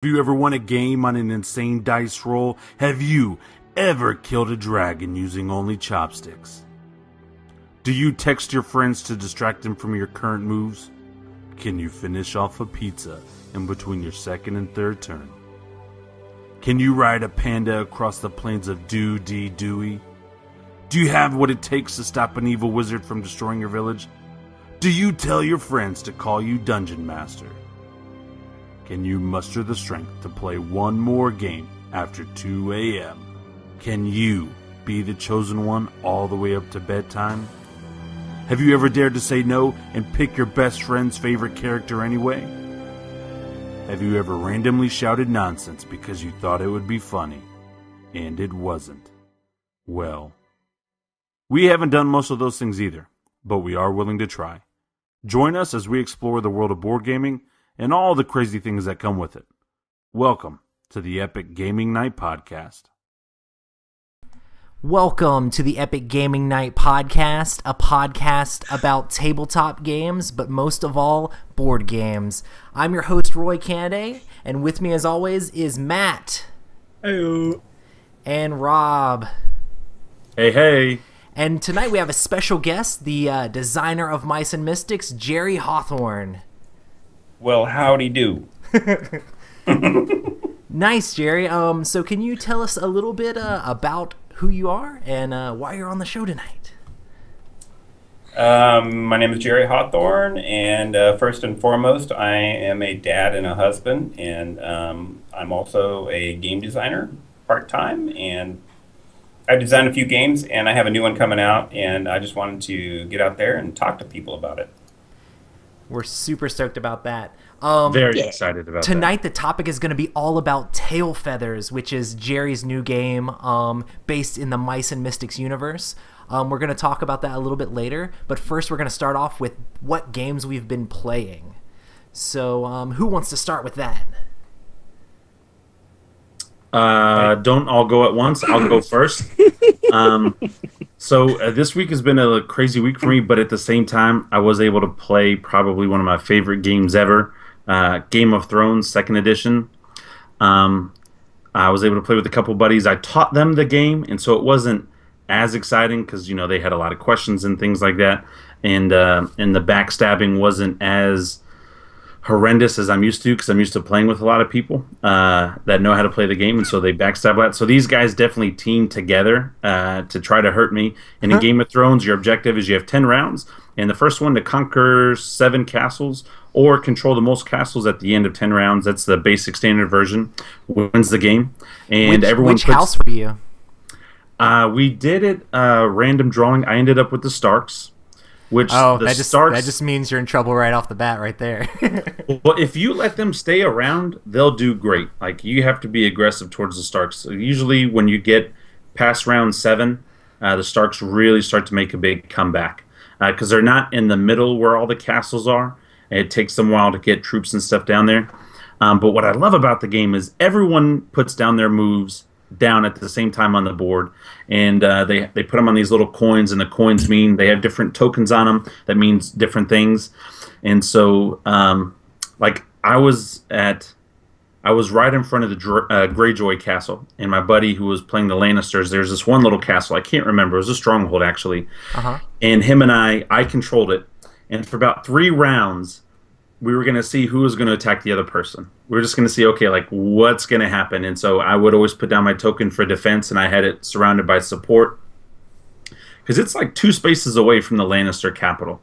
Have you ever won a game on an insane dice roll? Have you ever killed a dragon using only chopsticks? Do you text your friends to distract them from your current moves? Can you finish off a pizza in between your second and third turn? Can you ride a panda across the plains of Dewey? Do you have what it takes to stop an evil wizard from destroying your village? Do you tell your friends to call you Dungeon Master? Can you muster the strength to play one more game after 2 a.m.? Can you be the chosen one all the way up to bedtime? Have you ever dared to say no and pick your best friend's favorite character anyway? Have you ever randomly shouted nonsense because you thought it would be funny, and it wasn't? Well, we haven't done most of those things either, but we are willing to try. Join us as we explore the world of board gaming and all the crazy things that come with it. Welcome to the Epic Gaming Night Podcast. Welcome to the Epic Gaming Night Podcast, a podcast about tabletop games, but most of all, board games. I'm your host, Roy Canday, and with me as always is Matt. Hey. And Rob. Hey, hey. And tonight we have a special guest, the designer of Mice and Mystics, Jerry Hawthorne. Well, howdy do. Nice, Jerry. So can you tell us a little bit about who you are and why you're on the show tonight? My name is Jerry Hawthorne, and first and foremost, I am a dad and a husband, and I'm also a game designer part-time, and I've designed a few games, and I have a new one coming out, and I just wanted to get out there and talk to people about it. We're super stoked about that. Very excited about tonight, the topic is going to be all about Tail Feathers, which is Jerry's new game based in the Mice and Mystics universe. We're going to talk about that a little bit later, but first we're going to start off with what games we've been playing. So who wants to start with that? Don't all go at once. I'll go first. So this week has been a crazy week for me, but at the same time, I was able to play probably one of my favorite games ever, Game of Thrones 2nd edition. I was able to play with a couple buddies. I taught them the game, and so it wasn't as exciting because, you know, they had a lot of questions and things like that, and the backstabbing wasn't as horrendous as I'm used to, because I'm used to playing with a lot of people that know how to play the game, and so they backstab a lot. So these guys definitely teamed together to try to hurt me. And in Game of Thrones, your objective is you have 10 rounds, and the first one to conquer 7 castles or control the most castles at the end of 10 rounds. That's the basic standard version. Wins the game. And which house were you? We did it random drawing. I ended up with the Starks. That just means you're in trouble right off the bat right there. Well, if you let them stay around, they'll do great. Like, you have to be aggressive towards the Starks. So usually when you get past round 7, the Starks really start to make a big comeback. Because they're not in the middle where all the castles are. It takes them a while to get troops and stuff down there. But what I love about the game is everyone puts down their moves down at the same time on the board, and they put them on these little coins, and the coins mean they have different tokens on them that means different things. And so like I was right in front of the Greyjoy castle, and my buddy who was playing the Lannisters, there's this one little castle, I can't remember, it was a stronghold actually. And him and I controlled it, and for about 3 rounds we were going to see who was going to attack the other person. We were just going to see, okay, like, what's going to happen? And so I would always put down my token for defense, and I had it surrounded by support, because it's like 2 spaces away from the Lannister capital.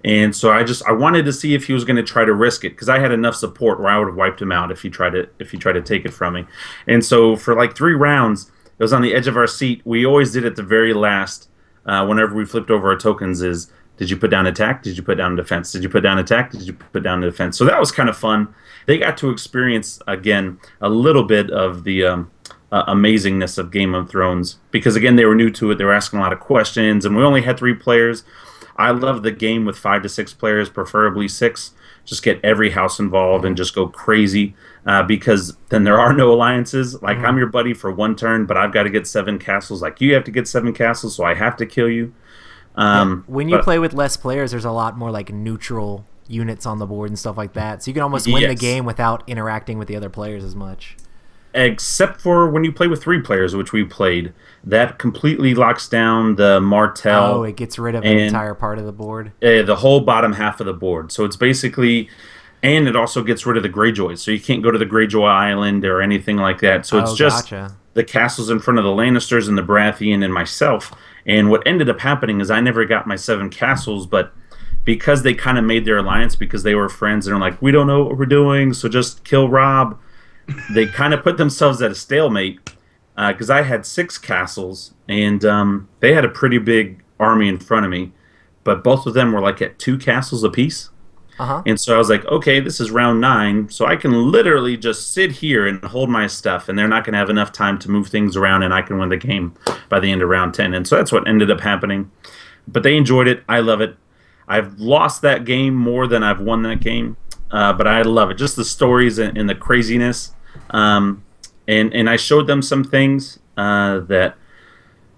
And so I wanted to see if he was going to try to risk it, because I had enough support where I would have wiped him out if he tried to take it from me. And so for like 3 rounds, it was on the edge of our seat. We always did at the very last, whenever we flipped over our tokens, is, did you put down attack? Did you put down defense? Did you put down attack? Did you put down defense? So that was kind of fun. They got to experience, again, a little bit of the amazingness of Game of Thrones, because, again, they were new to it. They were asking a lot of questions, and we only had 3 players. I love the game with 5 to 6 players, preferably 6. Just get every house involved and just go crazy, because then there are no alliances. Like, I'm your buddy for 1 turn, but I've got to get 7 castles. Like, you have to get 7 castles, so I have to kill you. When you play with less players, there's a lot more like neutral units on the board and stuff like that. So you can almost win the Yes. game without interacting with the other players as much. Except for when you play with 3 players, which we played, that completely locks down the Martel. Oh, it gets rid of an entire part of the board. The whole bottom half of the board. So it's basically, and it also gets rid of the Greyjoys. So you can't go to the Greyjoy Island or anything like that. So it's just gotcha. the castles in front of the Lannisters and the Baratheon and myself. And what ended up happening is I never got my 7 castles, but because they kind of made their alliance because they were friends and are like, we don't know what we're doing, so just kill Rob. They kind of put themselves at a stalemate because I had 6 castles and they had a pretty big army in front of me, but both of them were like at 2 castles apiece. And so I was like, okay, this is round 9, so I can literally just sit here and hold my stuff, and they're not going to have enough time to move things around, and I can win the game by the end of round 10. And so that's what ended up happening. But they enjoyed it. I love it. I've lost that game more than I've won that game, but I love it. Just the stories and the craziness. And I showed them some things that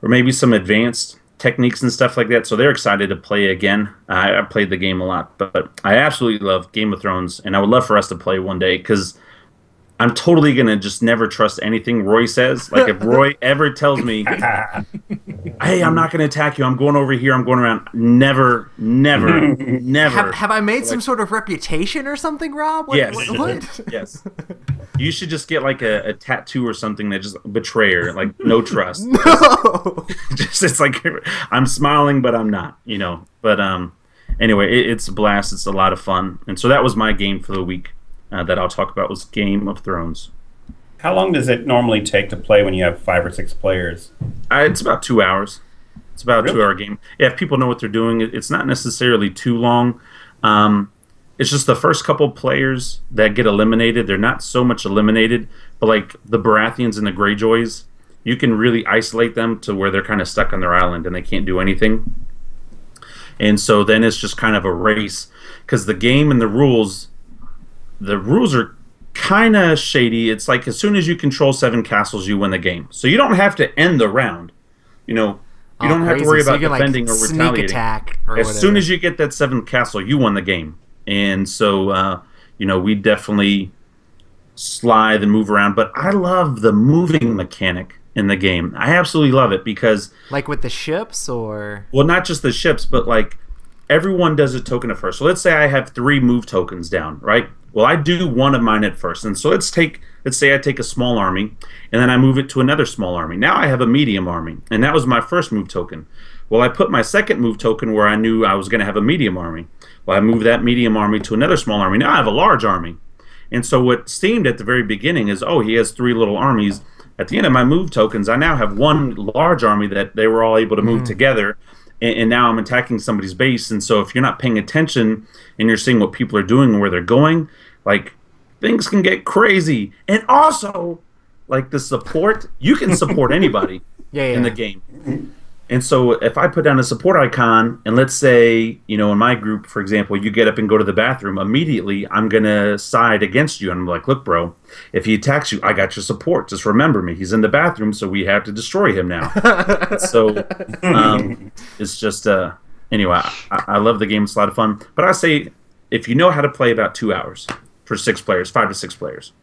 were maybe some advanced techniques and stuff like that, so they're excited to play again. I played the game a lot, but I absolutely love Game of Thrones, and I would love for us to play one day, because I'm totally going to just never trust anything Roy says. Like, if Roy ever tells me, hey, I'm not going to attack you, I'm going over here, I'm going around, never. Have I made some sort of reputation or something, Rob? Yes. What? Yes. You should just get like a tattoo or something that just betrayer, like no trust. No. Just it's like I'm smiling, but I'm not, But anyway, it's a blast. It's a lot of fun, and so that was my game for the week that I'll talk about was Game of Thrones. How long does it normally take to play when you have 5 or 6 players? It's about 2 hours. It's about a 2-hour game. Yeah, if people know what they're doing, it's not necessarily too long. It's just the first couple players that get eliminated. They're not so much eliminated, but like the Baratheons and the Greyjoys, you can really isolate them to where they're kind of stuck on their island and they can't do anything. And so then it's just kind of a race, because the game and the rules are kind of shady. It's like as soon as you control 7 castles, you win the game. So you don't have to end the round. You don't have to worry about defending or retaliating. Attack or as whatever. soon as you get that 7th castle, you won the game. And so, we definitely slide and move around. But I love the moving mechanic in the game. I absolutely love it because... Like with the ships, or... Well, not just the ships, but like everyone does a token at first. So let's say I have 3 move tokens down, right? Well, I do one of mine at first. And so let's say I take a small army, and then I move it to another small army. Now I have a medium army, and that was my first move token. Well, I put my second move token where I knew I was going to have a medium army. Well, I moved that medium army to another small army. Now I have a large army. And so what seemed at the very beginning is, oh, he has 3 little armies. At the end of my move tokens, I now have 1 large army that they were all able to move together. And now I'm attacking somebody's base. And so if you're not paying attention and you're seeing what people are doing and where they're going, like, things can get crazy. And also, like, the support, you can support anybody in the game. And so if I put down a support icon, and let's say, in my group, for example, you get up and go to the bathroom, immediately I'm going to side against you. And I'm like, look, bro, if he attacks you, I got your support. Just remember me. He's in the bathroom, so we have to destroy him now. So it's just, anyway, I love the game. It's a lot of fun. But I say, if you know how to play, about 2 hours for 6 players, 5 to 6 players.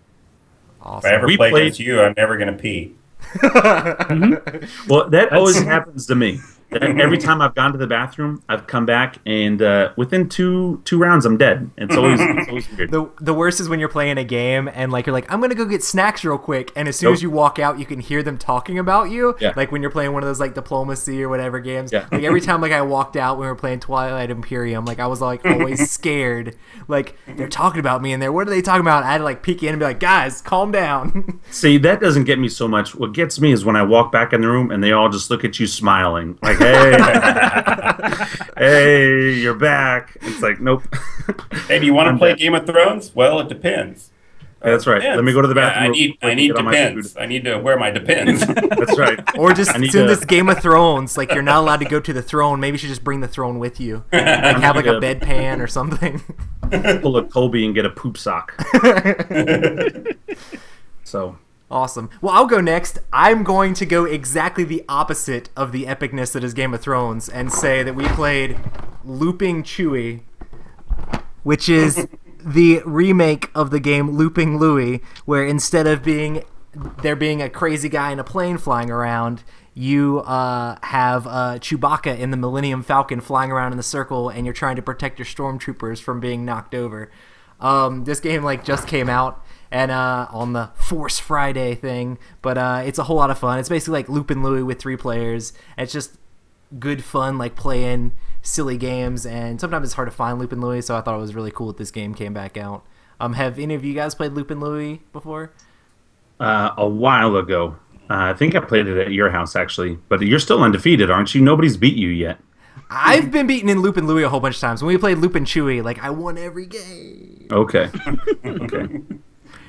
Awesome. If I ever play against you, I'm never going to pee. Well, that always happens to me. Every time I've gone to the bathroom, I've come back, and within two rounds, I'm dead. It's always weird. The worst is when you're playing a game and like you're like, I'm gonna go get snacks real quick, and as soon as you walk out, you can hear them talking about you. Yeah. Like when you're playing one of those like diplomacy or whatever games. Yeah. Like every time like I walked out when we were playing Twilight Imperium, like I was like always scared. Like they're talking about me in there. What are they talking about? I had to like peek in and be like, guys, calm down. See, that doesn't get me so much. What gets me is when I walk back in the room and they all just look at you smiling, like, hey, hey, you're back. It's like, nope. Hey, do you want to play Game of Thrones? Well, it depends. That's right. Depends. Let me go to the bathroom. Yeah, I need depends. I need to wear my depends. That's right. Or just in this Game of Thrones, like you're not allowed to go to the throne. Maybe you should just bring the throne with you. Like have like a bedpan or something. Pull a Colby and get a poop sock. So awesome. Well, I'll go next. I'm going to go exactly the opposite of the epicness that is Game of Thrones and say that we played Looping Chewie. which is the remake of the game Looping Louie, where instead of there being a crazy guy in a plane flying around, you have Chewbacca in the Millennium Falcon flying around in the circle, and you're trying to protect your stormtroopers from being knocked over. This game just came out and on the Force Friday thing, but it's a whole lot of fun. It's basically like Loopin' Louie with 3 players. It's just good fun, playing silly games, and sometimes it's hard to find Loopin' Louie, so I thought it was really cool that this game came back out. Have any of you guys played Loopin' Louie before? A while ago. I think I played it at your house, actually. But you're still undefeated, aren't you? Nobody's beat you yet. I've been beaten in Loopin' Louie a whole bunch of times. When we played Loopin' Chewie, I won every game. Okay. Okay.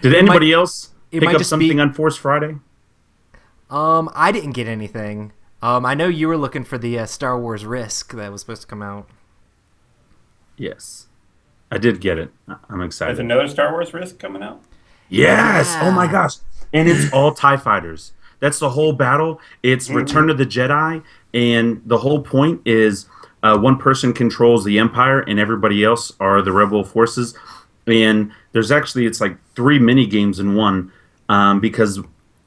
Did anybody else pick up something on Force Friday? I didn't get anything. I know you were looking for the Star Wars Risk that was supposed to come out. Yes. I did get it. I'm excited. There's another Star Wars Risk coming out? Yes! Yeah. Oh my gosh. And it's all TIE fighters. That's the whole battle. It's Return of the Jedi, and the whole point is one person controls the Empire, and everybody else are the Rebel forces. And there's actually, it's 3 mini games in one, because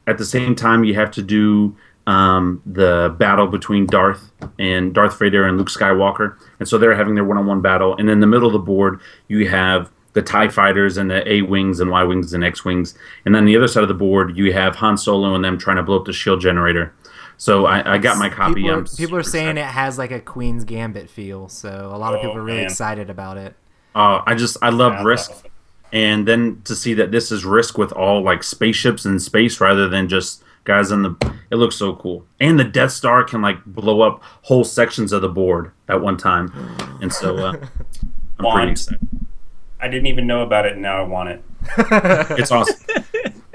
at the same time you have to do the battle between Darth Vader and Luke Skywalker, and so they're having their one-on-one battle. And in the middle of the board, you have the TIE fighters and the A-wings and Y-wings and X-wings, and then the other side of the board, you have Han Solo and them trying to blow up the shield generator. So I got my copy. People are saying it has a Queen's Gambit feel, so a lot of people are really excited about it. I love Risk, awesome. And then to see that this is Risk with all spaceships in space rather than just guys on it looks so cool. And the Death Star can blow up whole sections of the board at one time, and so I'm pretty excited. I didn't even know about it, and now I want it. It's awesome.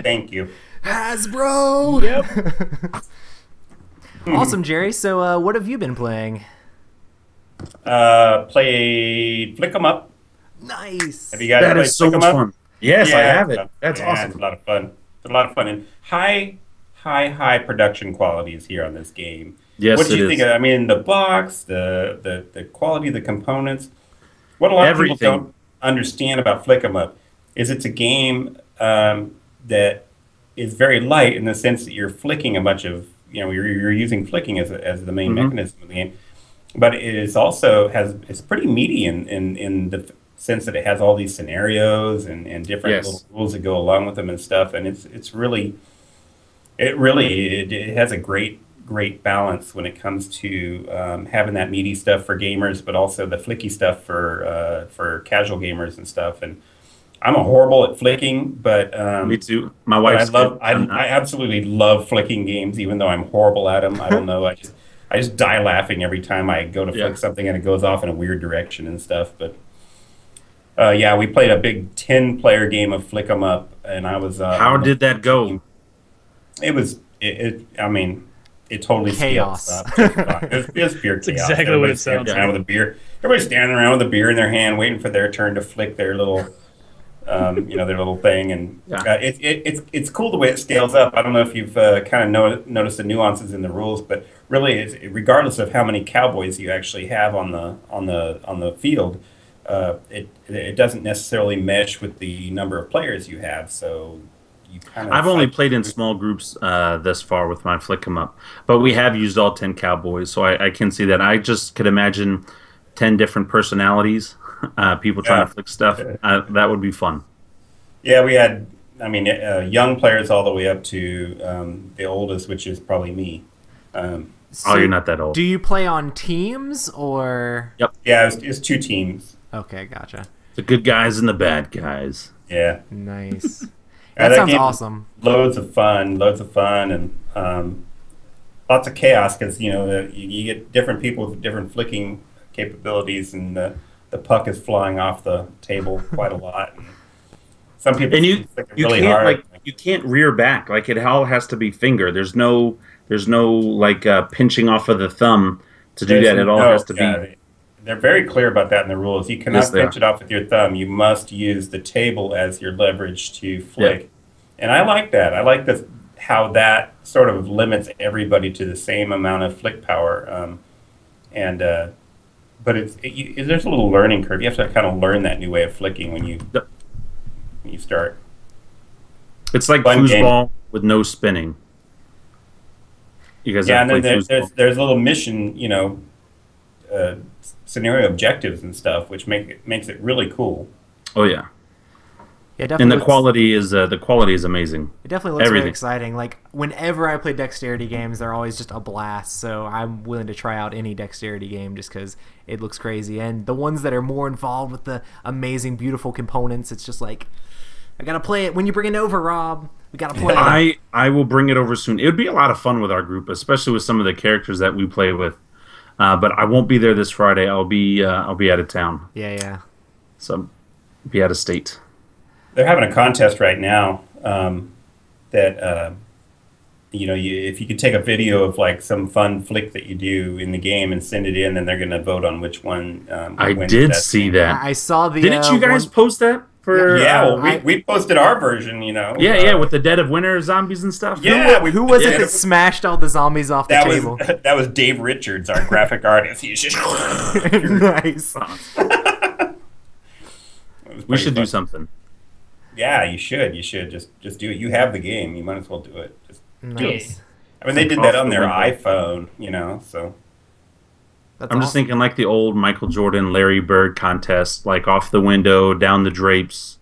Thank you, Hasbro. Yep. Awesome, Jerry. So what have you been playing? Played Flick 'em Up. Nice. Have you guys that played is so Flick 'em much Up? fun. Yes, yeah, I have it. That's awesome. It's a lot of fun. It's a lot of fun, and high production qualities here on this game. Yes, what did you is. think of? I mean, the box, the quality of the components. What a lot of people don't understand about Flick 'em Up is it's a game that is very light in the sense that you're flicking a bunch of, you're using flicking as the main mechanism of the game, but it is also it's pretty meaty in the sense that it has all these scenarios and different little rules that go along with them and stuff, and it has a great balance when it comes to having that meaty stuff for gamers, but also the flicky stuff for casual gamers and stuff. And I'm horrible at flicking, but me too. My wife. I absolutely love flicking games, even though I'm horrible at them. I don't know. I just die laughing every time I go to flick something and it goes off in a weird direction and stuff. But we played a big 10-player game of Flick 'em Up, and I was. How did that go? It was. I mean, it totally chaos. It was pure chaos. Exactly what it sounds like. With a beer. Everybody's standing around with a beer in their hand, waiting for their turn to flick their little, their little thing. And it's cool the way it scales up. I don't know if you've kind of noticed the nuances in the rules, but really, regardless of how many cowboys you actually have on the field, it doesn't necessarily mesh with the number of players you have. So. I've only played in small groups thus far with my Flick 'em Up, but we have used all 10 cowboys, so I can see that. I just could imagine 10 different personalities, people trying to flick stuff. That would be fun. Yeah, we had, young players all the way up to the oldest, which is probably me. So you're not that old. Do you play on teams or? Yep. Yeah, it's 2 teams. Okay, gotcha. The good guys and the bad guys. Yeah. Nice. That sounds awesome. Loads of fun, and lots of chaos because you get different people with different flicking capabilities, and the puck is flying off the table quite a lot. And some people flick it really hard. You can't rear back. It all has to be finger. There's no pinching off of the thumb to do that. It all has to be. They're very clear about that in the rules. You cannot pinch it off with your thumb. You must use the table as your leverage to flick. Yeah. And I like that. I like how that sort of limits everybody to the same amount of flick power. but there's a little learning curve. You have to kind of learn that new way of flicking when you start. It's like foosball with no spinning. You guys have and played then foosball? there's a little mission, scenario objectives and stuff, which makes it really cool. Oh yeah. Yeah, And definitely. the quality is amazing. It definitely looks Everything. very exciting. Like, whenever I play dexterity games, they're always just a blast. So I'm willing to try out any dexterity game just because it looks crazy. And the ones that are more involved with the amazing, beautiful components, it's just like, I gotta play it. When you bring it over, Rob, we gotta play it. I will bring it over soon. It would be a lot of fun with our group, especially with some of the characters that we play with. But I won't be there this Friday. I'll be out of town. Yeah. So be out of state. They're having a contest right now that if you could take a video of like some fun flick that you do in the game and send it in, then they're going to vote on which one. I wins did that see game. that. I saw the. Didn't you guys post that for? Yeah, well, we posted our version. Yeah, with the Dead of Winter zombies and stuff. Yeah, Who was it that smashed all the zombies off the table? That was Dave Richards, our graphic artist. He's just Nice. We should do something. Yeah, you should. You should just do it. You have the game. You might as well do it. Just do it. Nice. I mean, they did that on their Across the iPhone, so. That's I'm just awesome. thinking like the old Michael Jordan, Larry Bird contest, like off the window, down the drapes,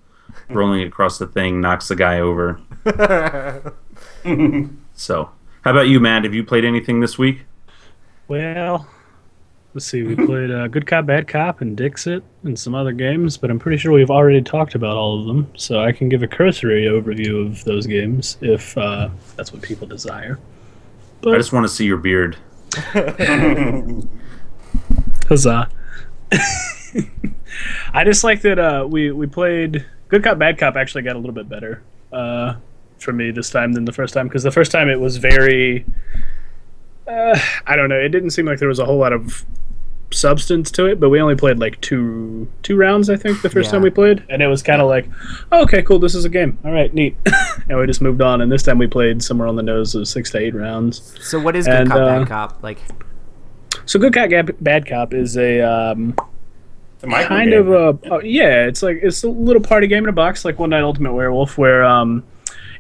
rolling across the thing, knocks the guy over. So, how about you, Matt? Have you played anything this week? Well, let's see. We played Good Cop, Bad Cop, and Dixit, and some other games, but I'm pretty sure we've already talked about all of them, so I can give a cursory overview of those games if that's what people desire. I just want to see your beard. Huzzah. I just like that we played Good Cop, Bad Cop actually got a little bit better for me this time than the first time, because the first time it was very I don't know, it didn't seem like there was a whole lot of substance to it, but we only played like two rounds, I think, the first time we played, and it was kind of like, oh, okay, cool, this is a game, all right, neat. And we just moved on, and this time we played somewhere on the nose of 6 to 8 rounds. So what is Good Cop, Bad Cop? Like, so Good Cop, Bad Cop is a It's a micro kind game. of it's a little party game in a box, like One Night Ultimate Werewolf, where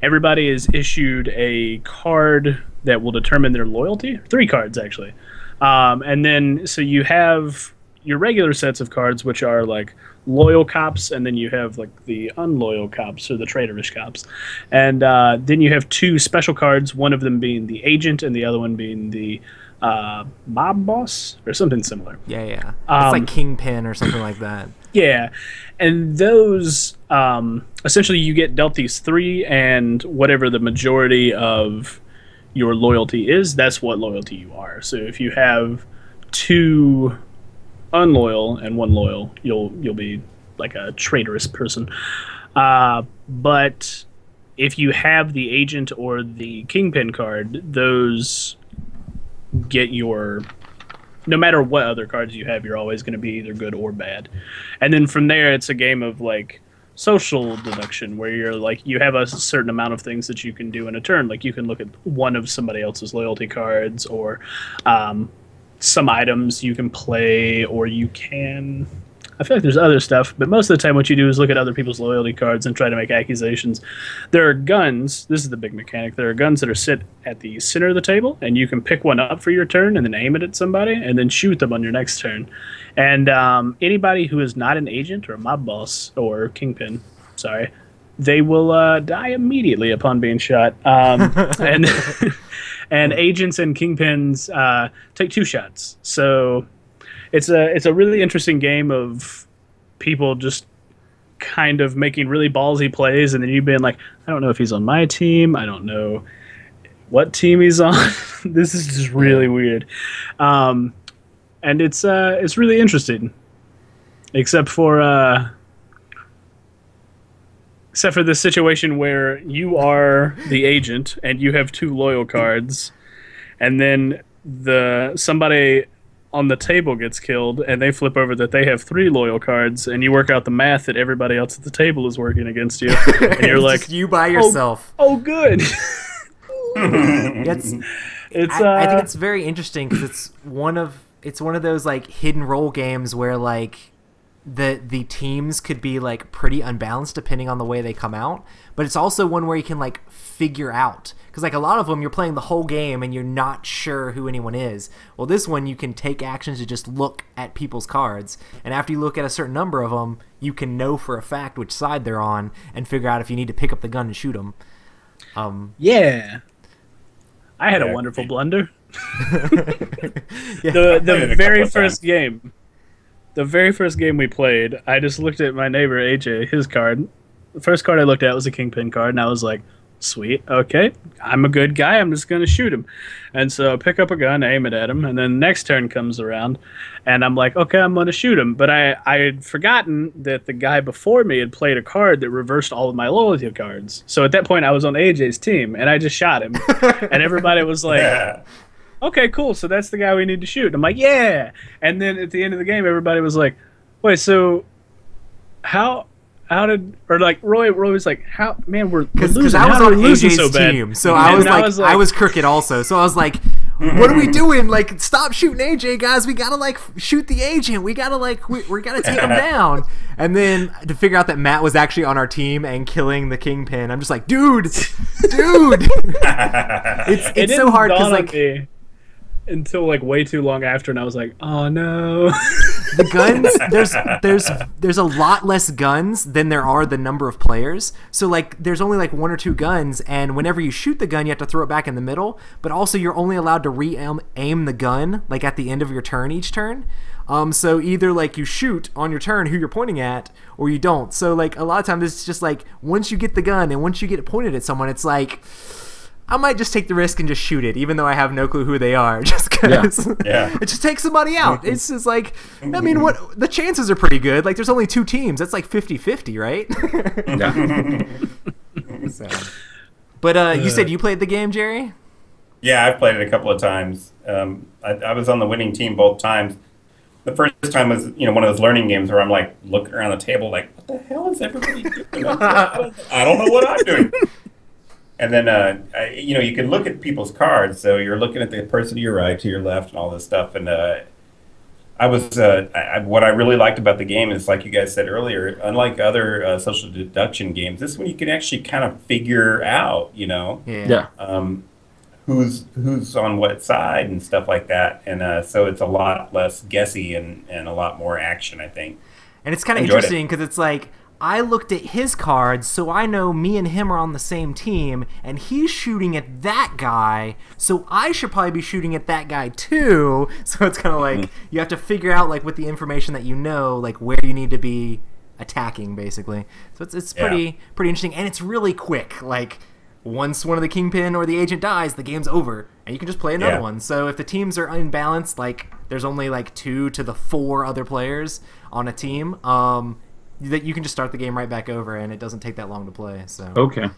everybody is issued a card that will determine their loyalty. 3 cards, actually. And then, so you have your regular sets of cards, which are like loyal cops, and then you have like the unloyal cops, or the traitorous cops. And then you have 2 special cards, one of them being the agent, and the other one being the mob boss, or something similar. yeah. It's like Kingpin or something like that. Yeah, and those essentially you get dealt these 3, and whatever the majority of your loyalty is, that's what loyalty you are. So if you have 2 unloyal and 1 loyal, you'll be like a traitorous person. But if you have the agent or the Kingpin card, those get your, no matter what other cards you have, you're always going to be either good or bad. And then from there, it's a game of like social deduction, where you're like, you have a certain amount of things that you can do in a turn. Like you can look at one of somebody else's loyalty cards, or some items you can play, or you can, I feel like there's other stuff, but most of the time what you do is look at other people's loyalty cards and try to make accusations. There are guns, this is the big mechanic, there are guns that are sit at the center of the table, and you can pick one up for your turn and then aim it at somebody and then shoot them on your next turn. And anybody who is not an agent or a mob boss or kingpin, sorry, they will die immediately upon being shot. And and agents and kingpins take 2 shots. So it's a really interesting game of people just kind of making really ballsy plays, and then you being like, I don't know if he's on my team, I don't know what team he's on. This is just really weird. And it's really interesting, except for this situation where you are the agent and you have 2 loyal cards, and then somebody on the table gets killed, and they flip over that they have 3 loyal cards, and you work out the math that everybody else at the table is working against you, and you're like, just you by yourself. Oh good. I think it's very interesting because it's one of it's one of those like hidden role games where like the teams could be like pretty unbalanced depending on the way they come out, but it's also one where you can like figure out, because like a lot of them you're playing the whole game and you're not sure who anyone is. Well, this one you can take actions to just look at people's cards, and after you look at a certain number of them, you can know for a fact which side they're on and figure out if you need to pick up the gun and shoot them. Yeah, I had a wonderful blunder. Yeah. The very first game. The very first game we played, I just looked at my neighbor AJ, his card. The first card I looked at was a Kingpin card, and I was like, sweet, okay, I'm a good guy, I'm just going to shoot him. And so I pick up a gun, aim it at him, and then next turn comes around, and I'm like, okay, I'm going to shoot him. But I had forgotten that the guy before me had played a card that reversed all of my loyalty cards. So at that point, I was on AJ's team, and I just shot him. And everybody was like... Okay, cool. So that's the guy we need to shoot. I'm like, yeah. And then at the end of the game, everybody was like, wait, so how did, or like Roy was like, how, man, we're losing. Because I was How are on we losing AJ's so bad? team, so I was like, I was crooked also. So I was like, what are we doing? Like, stop shooting AJ, guys. We gotta like shoot the agent. We gotta like we gotta take him down. And then to figure out that Matt was actually on our team and killing the Kingpin, I'm just like, dude. It's so hard because like. Until like way too long after, and I was like, oh no. The guns, there's a lot less guns than there are the number of players. So like there's only like 1 or 2 guns, and whenever you shoot the gun you have to throw it back in the middle, but also you're only allowed to aim the gun like at the end of your turn each turn. So either like you shoot on your turn who you're pointing at, or you don't. So like a lot of times it's just like once you get the gun and once you get it pointed at someone, it's like I might just take the risk and just shoot it, even though I have no clue who they are, just because it just takes somebody out. It's just like, I mean, what the chances are pretty good. Like, there's only 2 teams. That's like 50-50, right? So. But you said you played the game, Jerry? Yeah, I've played it a couple of times. I was on the winning team both times. The first time was, one of those learning games where I'm like looking around the table like, what the hell is everybody doing? I don't know what I'm doing. And then, you can look at people's cards. So you're looking at the person to your right, to your left, and all this stuff. And what I really liked about the game is, like you guys said earlier, unlike other social deduction games, this one you can actually kind of figure out, who's on what side and stuff like that. And so it's a lot less guessy and a lot more action, I think. And it's kind of interesting because it's like, I looked at his cards, so I know me and him are on the same team, and he's shooting at that guy, so I should probably be shooting at that guy too. So it's kind of like you have to figure out, like, with the information that you know, like, where you need to be attacking, basically. So it's pretty interesting, and it's really quick. Like, once one of the Kingpin or the agent dies, the game's over, and you can just play another one. So if the teams are unbalanced, like, there's only, like, 2 to the 4 other players on a team, that you can just start the game right back over, and it doesn't take that long to play. So okay,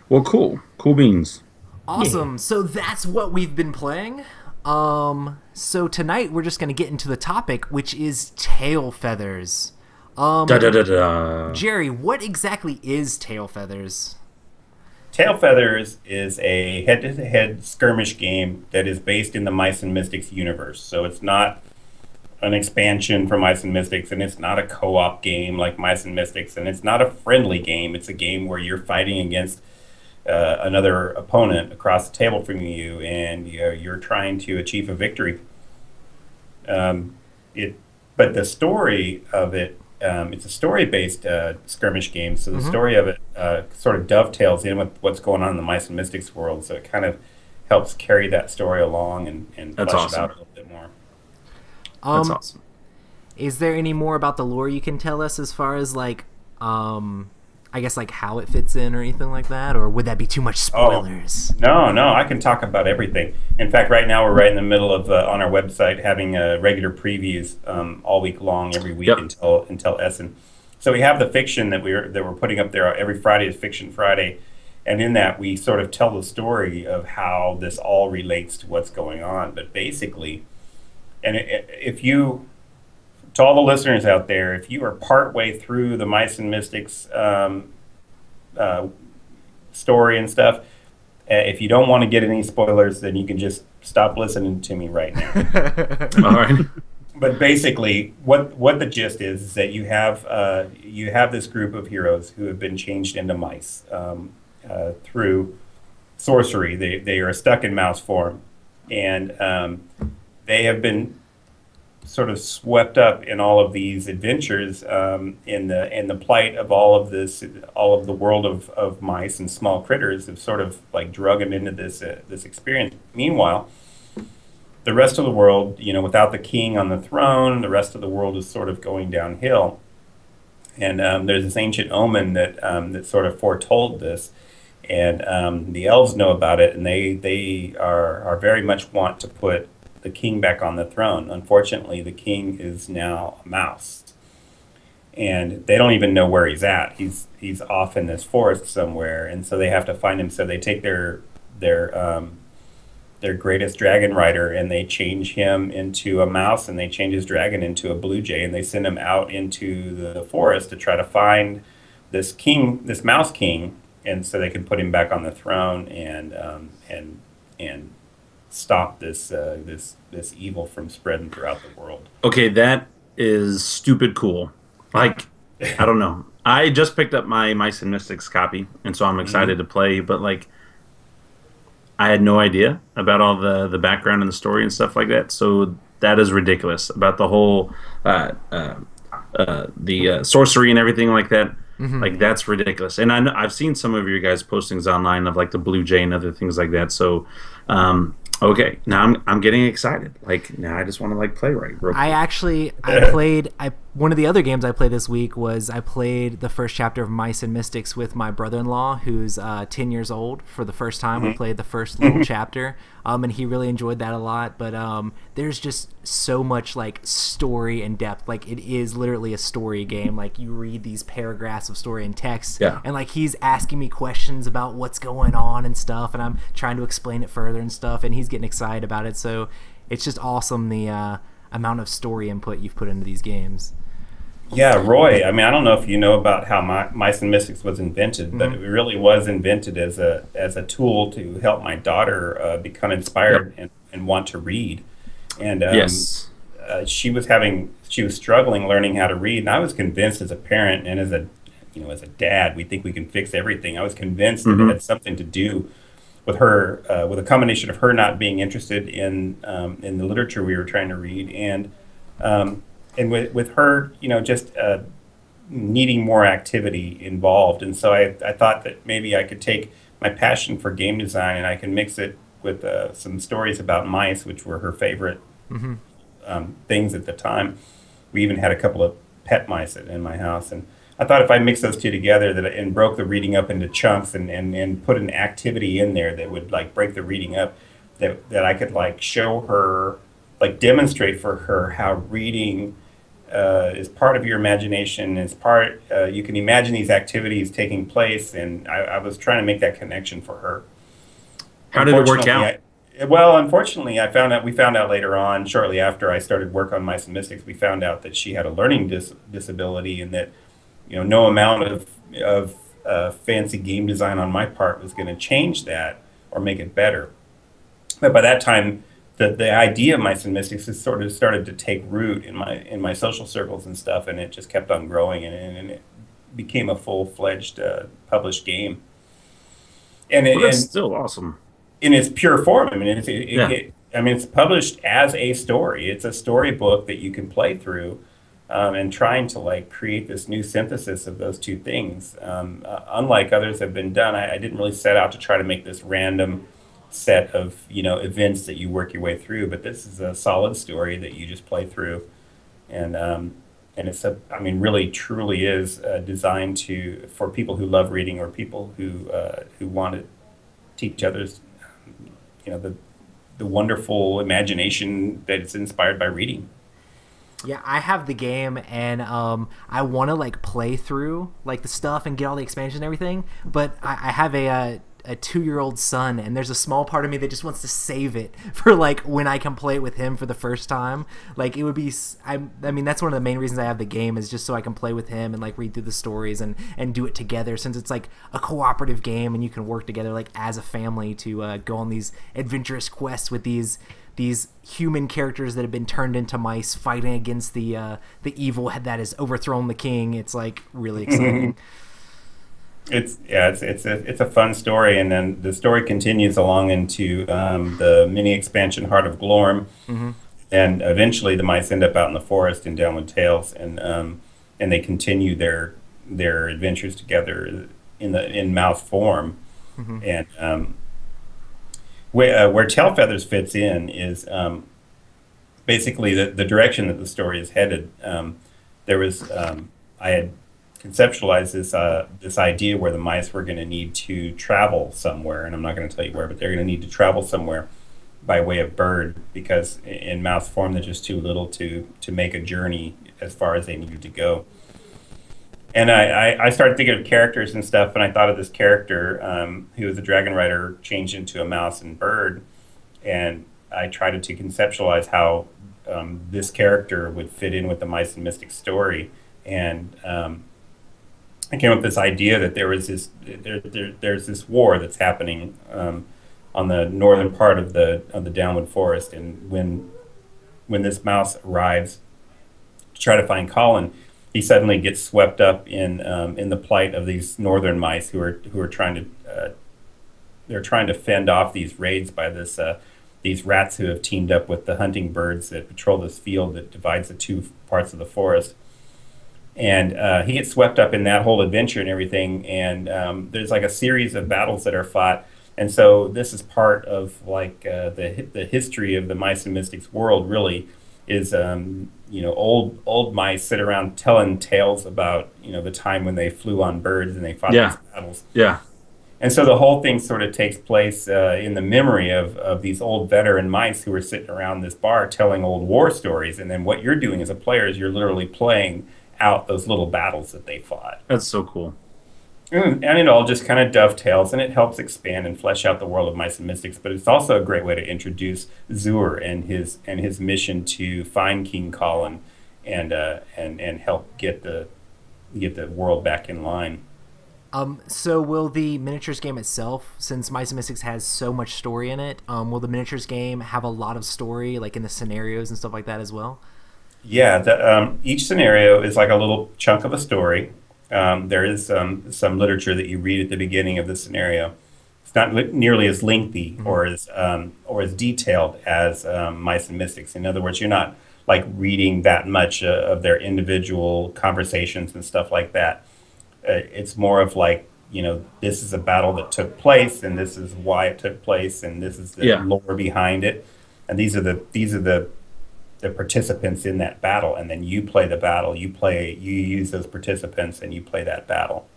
well, cool beans. Awesome. So that's what we've been playing. So tonight we're just going to get into the topic, which is tail feathers. Jerry, what exactly is tail feathers? Tail Feathers is a head-to-head skirmish game that is based in the Mice and Mystics universe. So it's not an expansion for Mice and Mystics, and it's not a co-op game like Mice and Mystics, and it's not a friendly game. It's a game where you're fighting against another opponent across the table from you, and you're trying to achieve a victory. But the story of it, it's a story-based skirmish game, so the story of it sort of dovetails in with what's going on in the Mice and Mystics world, so it kind of helps carry that story along and flesh it out a little bit more. That's awesome. Is there any more about the lore you can tell us as far as like I guess like how it fits in or anything like that, or would that be too much spoilers? Oh, no, I can talk about everything. In fact, right now we're right in the middle of on our website having regular previews all week long, every week until Essen. So we have the fiction that we're putting up there. Every Friday is Fiction Friday, and in that we sort of tell the story of how this all relates to what's going on. But basically, and if you, to all the listeners out there, if you are partway through the Mice and Mystics story and stuff, If you don't want to get any spoilers, then you can just stop listening to me right now. All right. But basically, what the gist is that you have this group of heroes who have been changed into mice through sorcery. They are stuck in mouse form, and they have been sort of swept up in all of these adventures in the plight of all of the world of mice and small critters have sort of like drug them into this experience. Meanwhile, the rest of the world, without the king on the throne, the rest of the world is sort of going downhill. And there's this ancient omen that sort of foretold this, and the elves know about it, and they are very much want to put the king back on the throne. Unfortunately, the king is now a mouse, and they don't even know where he's at. He's off in this forest somewhere, and so they have to find him. So they take their greatest dragon rider, and they change him into a mouse, and they change his dragon into a blue jay, and they send him out into the forest to try to find this king, this mouse king, and so they can put him back on the throne and stop this evil from spreading throughout the world. Okay, that is stupid cool. Like, I don't know. I just picked up my Mice and Mystics copy, and so I'm excited to play, but like, I had no idea about all the background and the story and stuff like that. So that is ridiculous about the whole the sorcery and everything like that. Like, that's ridiculous. And I've seen some of your guys' postings online of like the Blue Jay and other things like that. So okay, now I'm getting excited. Like, now I just want to like play real quick. I played one of the other games I played this week was I played the first chapter of Mice and Mystics with my brother-in-law, who's 10 years old. For the first time, we played the first little chapter, and he really enjoyed that a lot. But there's just so much like story and depth. Like, it is literally a story game. Like, you read these paragraphs of story and text, and like he's asking me questions about what's going on and stuff, and I'm trying to explain it further and stuff, and he's getting excited about it. So it's just awesome the amount of story input you've put into these games. Yeah, Roy, I mean, I don't know if you know about how Mice and Mystics was invented, but it really was invented as a tool to help my daughter become inspired and want to read. And she was struggling learning how to read, and I was convinced as a parent and as a dad, we think we can fix everything. I was convinced that it had something to do with her, with a combination of her not being interested in the literature we were trying to read, and with her, just needing more activity involved. And so I thought that maybe I could take my passion for game design and I can mix it with some stories about mice, which were her favorite things at the time. We even had a couple of pet mice in my house. And I thought if I mixed those two together and broke the reading up into chunks and put an activity in there that would like break the reading up, that I could like show her, like demonstrate for her how reading is part of your imagination. Is part you can imagine these activities taking place, and I was trying to make that connection for her. How did it work out? Unfortunately, we found out later on, shortly after I started work on Mice and Mystics, we found out that she had a learning disability, and that no amount of fancy game design on my part was going to change that or make it better. But by that time, the idea of Mice and Mystics has sort of started to take root in my social circles and stuff, and it just kept on growing, and it became a full-fledged published game. And that's still awesome in its pure form. I mean, it's published as a story. It's a storybook that you can play through, and trying to like create this new synthesis of those two things. Unlike others have been done, I didn't really set out to try to make this random set of events that you work your way through, but this is a solid story that you just play through, and it's really truly is designed for people who love reading or people who want to teach others the wonderful imagination that is inspired by reading. Yeah, I have the game, and I want to like play through like the stuff and get all the expansion and everything, but I have a a 2-year-old son, and there's a small part of me that just wants to save it for like when I can play it with him for the first time. Like it would be, I mean, that's one of the main reasons I have the game, is just so I can play with him and like read through the stories and do it together, since it's like a cooperative game and you can work together like as a family to go on these adventurous quests with these human characters that have been turned into mice, fighting against the evil that has overthrown the king. It's like really exciting. It's a fun story, and then the story continues along into the mini expansion Heart of Glorm, and eventually the mice end up out in the forest in Downward Tales, and they continue their adventures together in mouse form, and where Tail Feathers fits in is basically the direction that the story is headed. There was I had conceptualized this idea where the mice were going to need to travel somewhere, and I'm not going to tell you where, but they're going to need to travel somewhere by way of bird, because in mouse form they're just too little to make a journey as far as they needed to go. And I started thinking of characters and stuff, and I thought of this character who was a dragon rider changed into a mouse and bird, and I tried to conceptualize how this character would fit in with the Mice and Mystics story, and I came up with this idea that there's this war that's happening on the northern part of the Downwood Forest, and when this mouse arrives to try to find Colin, he suddenly gets swept up in the plight of these northern mice who are trying to fend off these raids by these rats who have teamed up with the hunting birds that patrol this field that divides the two parts of the forest. And he gets swept up in that whole adventure and everything, and there's like a series of battles that are fought. And so this is part of like the history of the Mice and Mystics world, really, is old mice sit around telling tales about the time when they flew on birds and they fought these battles. Yeah. And so the whole thing sort of takes place in the memory of these old veteran mice who are sitting around this bar telling old war stories. And then what you're doing as a player is you're literally playing out those little battles that they fought. That's so cool. And it all just kind of dovetails, and it helps expand and flesh out the world of Mice and Mystics. But it's also a great way to introduce Zur and his mission to find King Colin and help get the world back in line. So will the miniatures game itself, since Mice and Mystics has so much story in it, will the miniatures game have a lot of story, like in the scenarios and stuff like that as well? Yeah, each scenario is like a little chunk of a story. There is some literature that you read at the beginning of the scenario. It's not nearly as lengthy or as detailed as Mice and Mystics. In other words, you're not like reading that much of their individual conversations and stuff like that. It's more of like, this is a battle that took place, and this is why it took place, and this is the lore behind it, and these are the participants in that battle, and then you play the battle. You use those participants, and you play that battle.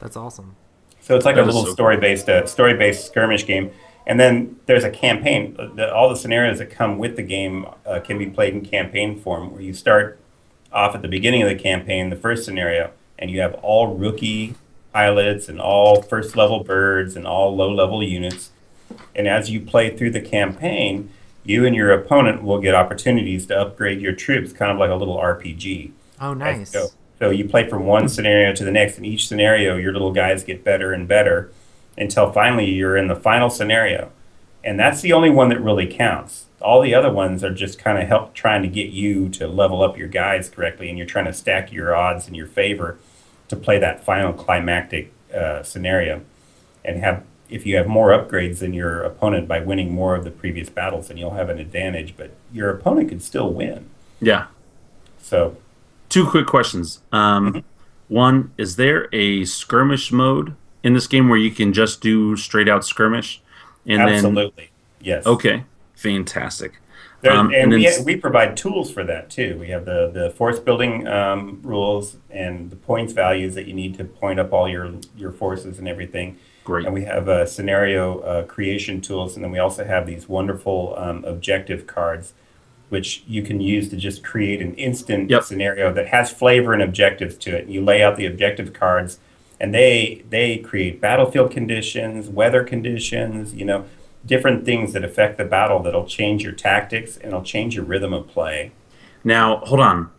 That's awesome. So it's like a little story-based skirmish game, and then there's a campaign. All the scenarios that come with the game can be played in campaign form, where you start off at the beginning of the campaign, the first scenario, and you have all rookie pilots and all first-level birds and all low-level units, and as you play through the campaign, you and your opponent will get opportunities to upgrade your troops, kind of like a little RPG. Oh, nice. So you play from one scenario to the next, and each scenario, your little guys get better and better until finally you're in the final scenario. And that's the only one that really counts. All the other ones are just kind of trying to get you to level up your guys correctly, and you're trying to stack your odds in your favor to play that final climactic scenario. And if you have more upgrades than your opponent by winning more of the previous battles, then you'll have an advantage, but your opponent could still win. Yeah. So, 2 quick questions. One, is there a skirmish mode in this game where you can just do straight out skirmish? And absolutely. Yes. Okay. Fantastic. We provide tools for that too. We have the force building rules and the points values that you need to point up all your forces and everything. Great. And we have scenario creation tools, and then we also have these wonderful objective cards, which you can use to just create an instant scenario that has flavor and objectives to it. You lay out the objective cards, and they create battlefield conditions, weather conditions, different things that affect the battle that'll change your tactics and it'll change your rhythm of play. Now, hold on.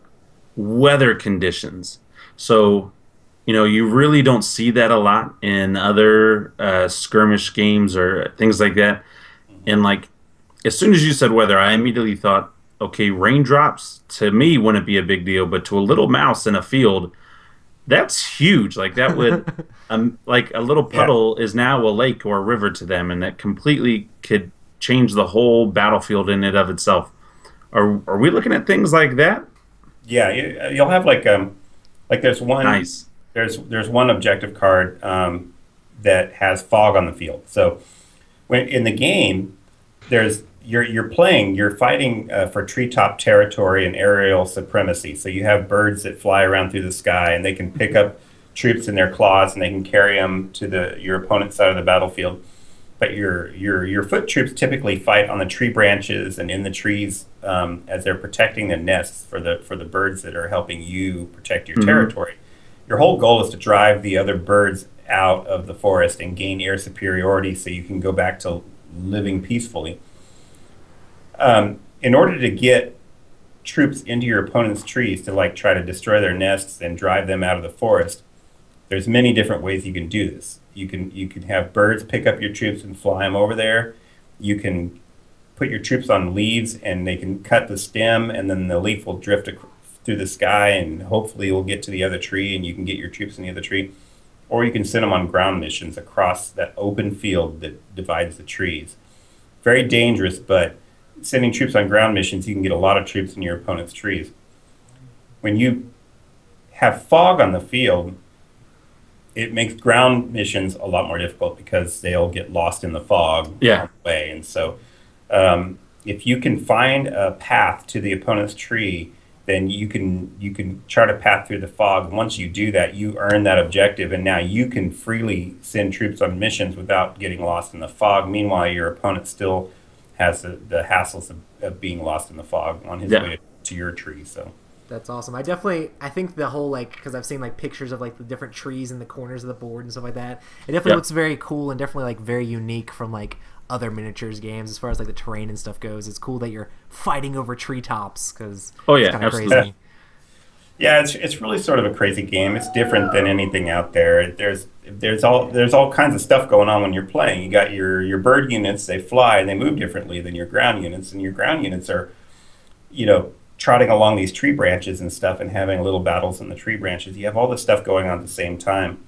Weather conditions. So, you really don't see that a lot in other skirmish games or things like that. And like, as soon as you said weather, I immediately thought, okay, raindrops to me wouldn't be a big deal, but to a little mouse in a field, that's huge. Like that would, like a little puddle is now a lake or a river to them, and that completely could change the whole battlefield in and of itself. Are we looking at things like that? Yeah, you'll have like there's one Nice. there's one objective card that has fog on the field. So when in the game, you're fighting for treetop territory and aerial supremacy. So you have birds that fly around through the sky, and they can pick up troops in their claws, and they can carry them to your opponent's side of the battlefield. But your foot troops typically fight on the tree branches and in the trees as they're protecting the nests for the birds that are helping you protect your territory. Your whole goal is to drive the other birds out of the forest and gain air superiority, so you can go back to living peacefully. In order to get troops into your opponent's trees to like try to destroy their nests and drive them out of the forest, there's many different ways you can do this. You can have birds pick up your troops and fly them over there. You can put your troops on leaves, and they can cut the stem, and then the leaf will drift through the sky, and hopefully it will get to the other tree, and you can get your troops in the other tree. Or you can send them on ground missions across that open field that divides the trees. Very dangerous, but sending troops on ground missions, you can get a lot of troops in your opponent's trees. When you have fog on the field, it makes ground missions a lot more difficult because they'll get lost in the fog on the way. And so if you can find a path to the opponent's tree, then you can chart a path through the fog. Once you do that, you earn that objective, and now you can freely send troops on missions without getting lost in the fog. Meanwhile, your opponent still has the hassles of being lost in the fog on his way to your tree. So that's awesome. I think the whole, like, because I've seen like pictures of like the different trees in the corners of the board and stuff like that. It definitely looks very cool and definitely like very unique from like other miniatures games as far as like the terrain and stuff goes. It's cool that you're fighting over treetops because it's kind of crazy. Yeah, it's really sort of a crazy game. It's different than anything out there. There's all kinds of stuff going on when you're playing. You got your bird units, they fly and they move differently than your ground units, and your ground units are, trotting along these tree branches and stuff and having little battles in the tree branches. You have all this stuff going on at the same time,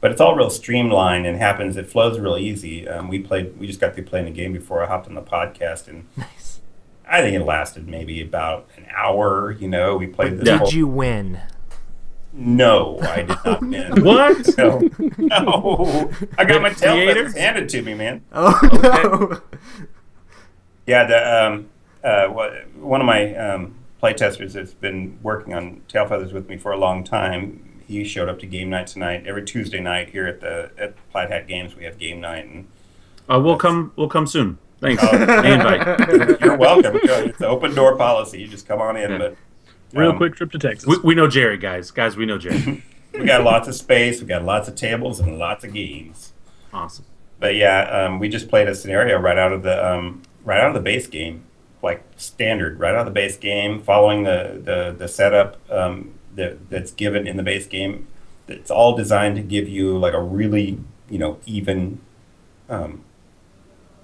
but it's all real streamlined and it flows real easy. We just got through playing a game before I hopped on the podcast, and nice. I think it lasted maybe about an hour. We played this. Did you win? No, I did not win. What? No. I got my tail feathers handed to me, man. Oh, okay. Yeah, one of my playtesters that's been working on tail feathers with me for a long time, he showed up to game night tonight. Every Tuesday night here at Plaid Hat Games, we have game night, and we'll come soon. Thanks. The invite. You're welcome. It's an open door policy. You just come on in. Yeah. But real quick trip to Texas. We know Jerry, guys. Guys, we know Jerry. We got lots of space. We got lots of tables and lots of games. Awesome. But yeah, we just played a scenario right out of the base game, like standard, right out of the base game, following the setup that's given in the base game. It's all designed to give you like a really even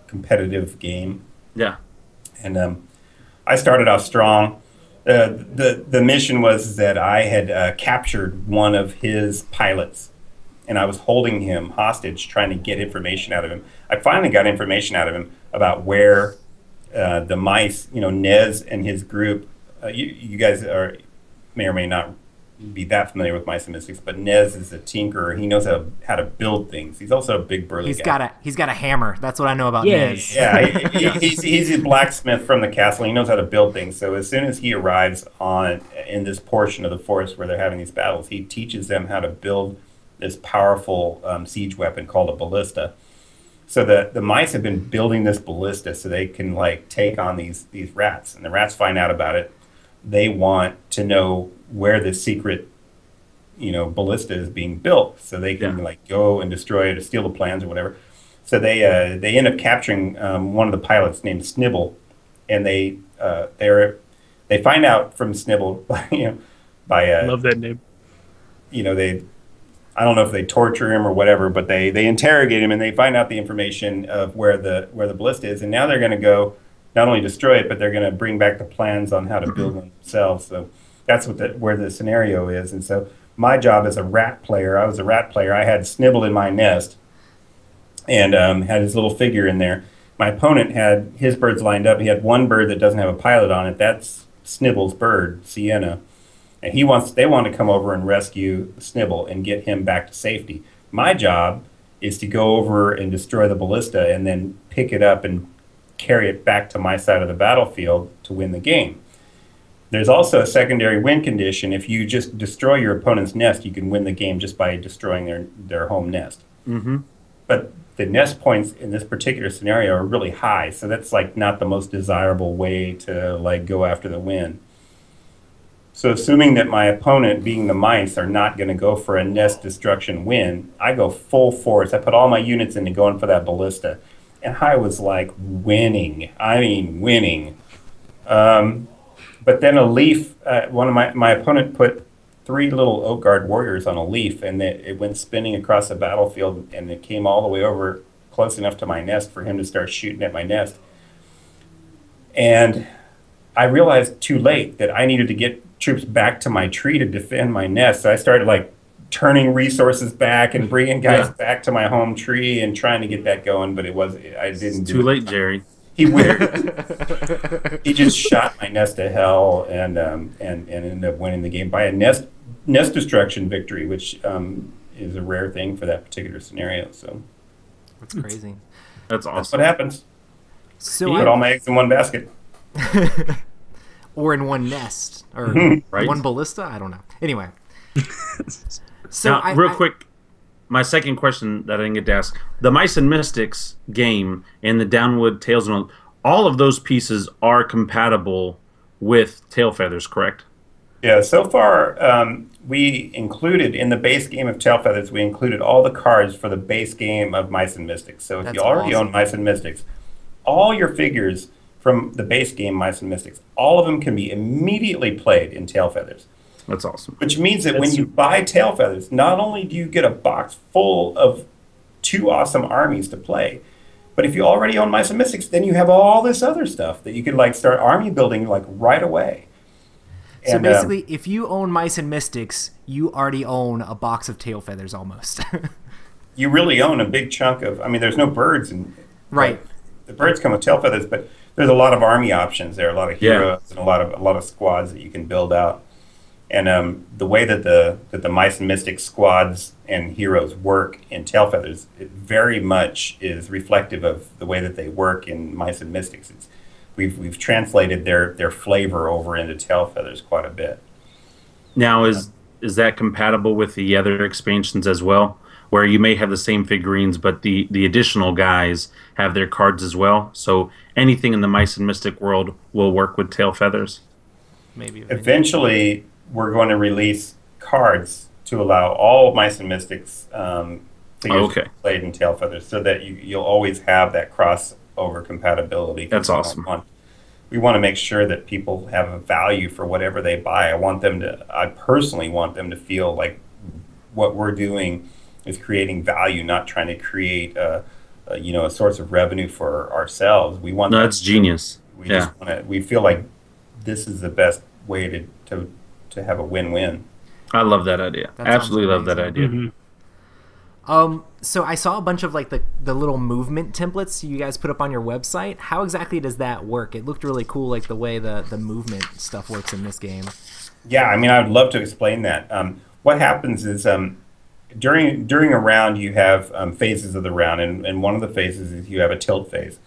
competitive game. Yeah. And I started off strong. The mission was that I had captured one of his pilots, and I was holding him hostage, trying to get information out of him. I finally got information out of him about where the mice, Nez and his group. You guys may or may not be that familiar with Mice and Mystics, but Nez is a tinkerer. He knows how to build things. He's also a big burly guy. He's got a hammer. That's what I know about Nez. Yeah, he's a blacksmith from the castle. He knows how to build things. So as soon as he arrives in this portion of the forest where they're having these battles, he teaches them how to build this powerful siege weapon called a ballista. So the mice have been building this ballista so they can take on these rats, and the rats find out about it. They want to know where the secret ballista is being built, so they can like go and destroy it or steal the plans or whatever. So they end up capturing one of the pilots named Snibble, and they find out from Snibble by Love that name. They, I don't know if they torture him or whatever, but they interrogate him and they find out the information of where the ballista is, and now they're going to go not only destroy it, but they're going to bring back the plans on how to build them themselves. So that's where the scenario is. And so my job as a rat player, I was a rat player. I had Snibble in my nest and had his little figure in there. My opponent had his birds lined up. He had one bird that doesn't have a pilot on it. That's Snibble's bird, Sienna. And they want to come over and rescue Snibble and get him back to safety. My job is to go over and destroy the ballista and then pick it up and carry it back to my side of the battlefield to win the game. There's also a secondary win condition. If you just destroy your opponent's nest, you can win the game just by destroying their home nest. Mm-hmm. But the nest points in this particular scenario are really high, so that's like not the most desirable way to like go after the win. So assuming that my opponent, being the mice, are not going to go for a nest destruction win, I go full force. I put all my units into going for that ballista. And I was like winning. I mean, winning. But then a leaf, one of my opponent put 3 little Oak Guard warriors on a leaf, and it went spinning across the battlefield, and it came all the way over close enough to my nest for him to start shooting at my nest. And I realized too late that I needed to get troops back to my tree to defend my nest. So I started like turning resources back and bringing guys back to my home tree and trying to get that going, but I didn't. Too late, Jerry. He just shot my nest to hell and ended up winning the game by a nest destruction victory, which is a rare thing for that particular scenario. So that's crazy. That's awesome. That's what happens. So you put all my eggs in one basket. Or in one nest, or right? one ballista. I don't know. Anyway, so now, real quick, my second question that I didn't get to ask: the Mice and Mystics game and the Downwood Tails and all of those pieces are compatible with Tail Feathers, correct? Yeah. So far, we included in the base game of Tail Feathers, we included all the cards for the base game of Mice and Mystics. So if you already own Mice and Mystics, all your figures from the base game Mice and Mystics, all of them can be immediately played in Tail Feathers. That's awesome. Which means that when you buy Tail Feathers, not only do you get a box full of 2 awesome armies to play, but if you already own Mice and Mystics, then you have all this other stuff that you could like start army building like right away. So basically, if you own Mice and Mystics, you already own a box of Tail Feathers almost. You really own a big chunk of. I mean, there's no birds, right? The birds come with Tail Feathers, but there's a lot of army options there, a lot of heroes and a lot of squads that you can build out. And the way that the Mice and Mystics squads and heroes work in Tail Feathers, it very much is reflective of the way that they work in Mice and Mystics. We've translated their flavor over into Tail Feathers quite a bit. Now, is that compatible with the other expansions as well, where you may have the same figurines, but the additional guys have their cards as well? So anything in the Mice and Mystic world will work with Tail Feathers? Maybe. Eventually, we're going to release cards to allow all Mice and Mystics figures to be played in Tail Feathers, so that you'll always have that crossover compatibility. That's awesome. We want to make sure that people have a value for whatever they buy. I personally want them to feel like what we're doing is creating value, not trying to create a source of revenue for ourselves. We want that's genius. We feel like this is the best way to have a win-win. I love that idea. Absolutely love that idea. Mm-hmm. So I saw a bunch of like the little movement templates you guys put up on your website. How exactly does that work? It looked really cool, like the way the movement stuff works in this game. Yeah, I mean, I would love to explain that. What happens is during a round, you have phases of the round, and one of the phases is you have a tilt phase.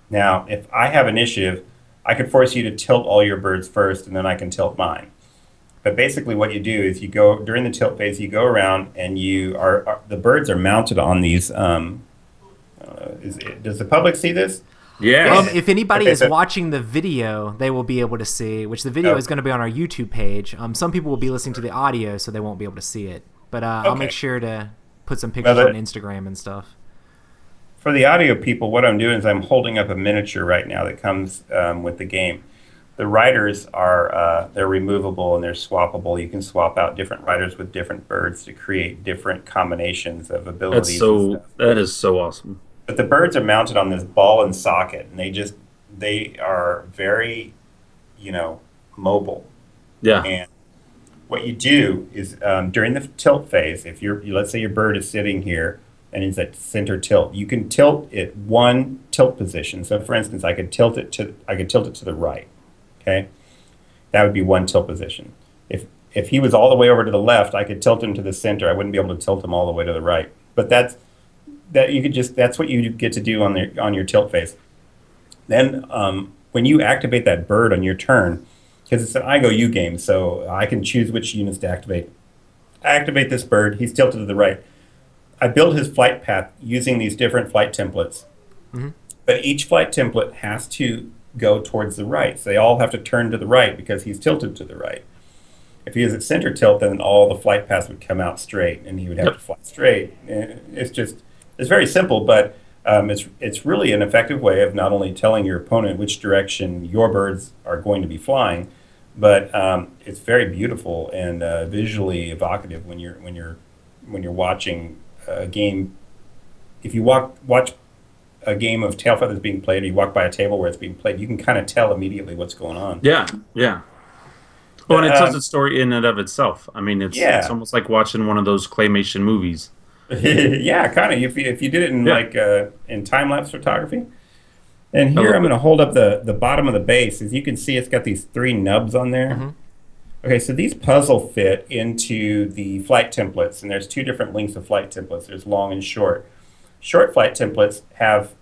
Now, if I have initiative, I could force you to tilt all your birds first, and then I can tilt mine. But basically what you do is you go, during the tilt phase, you go around and the birds are mounted on these, does the public see this? Yeah. If anybody Okay, is watching the video, they will be able to see, which the video is going to be on our YouTube page. Some people will be listening to the audio, so they won't be able to see it. But I'll make sure to put some pictures on Instagram and stuff. For the audio people, what I'm doing is I'm holding up a miniature right now that comes with the game. The riders are they're removable and they're swappable. You can swap out different riders with different birds to create different combinations of abilities. That is so awesome. But the birds are mounted on this ball and socket, and they are very, mobile. Yeah. And what you do is during the tilt phase, if let's say your bird is sitting here and it's at center tilt, you can tilt it one tilt position. So, for instance, I could tilt it to the right. Okay, that would be one tilt position. If he was all the way over to the left, I could tilt him to the center. I wouldn't be able to tilt him all the way to the right. But that's what you get to do on your tilt phase. Then when you activate that bird on your turn, because it's an I go you game, so I can choose which units to activate. I activate this bird. He's tilted to the right. I build his flight path using these different flight templates. Mm-hmm. But each flight template has to go towards the right. So they all have to turn to the right because he's tilted to the right. If he is at center tilt, then all the flight paths would come out straight, and he would have to fly straight. It's very simple, but it's really an effective way of not only telling your opponent which direction your birds are going to be flying, but it's very beautiful and visually evocative when you're watching a game. If you watch a game of tail feathers being played, or you walk by a table where it's being played, you can kind of tell immediately what's going on. Yeah. Well, and it tells its story in and of itself. I mean, it's almost like watching one of those claymation movies. Yeah, kind of. If you did it in in time-lapse photography. And here I'm going to hold up the bottom of the base. As you can see, it's got these 3 nubs on there. Mm-hmm. Okay, so these puzzle fit into the flight templates, and there's 2 different lengths of flight templates. There's long and short. Short flight templates have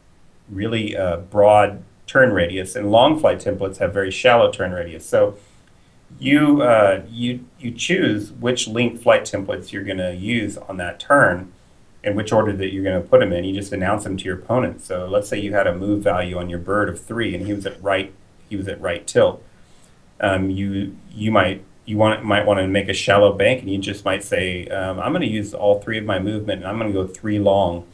really broad turn radius, and long flight templates have very shallow turn radius. So you choose which length flight templates you're going to use on that turn, and which order that you're going to put them in. You just announce them to your opponent. So let's say you had a move value on your bird of 3, and he was at right tilt. You might want to make a shallow bank, and you just might say, I'm going to use all 3 of my movement, and I'm going to go 3 long.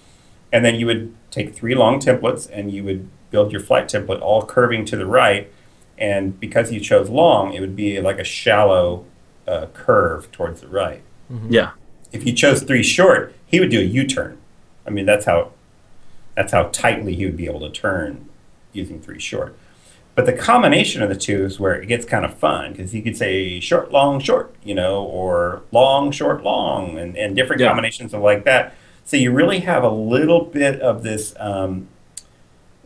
And then you would take 3 long templates, and you would build your flight template all curving to the right. And because you chose long, it would be like a shallow curve towards the right. Mm-hmm. Yeah. If you chose 3 short, he would do a U-turn. I mean, that's how tightly he would be able to turn using 3 short. But the combination of the 2 is where it gets kind of fun, because you could say short, long, short, or long, short, long, and different combinations of like that. So you really have a little bit of this,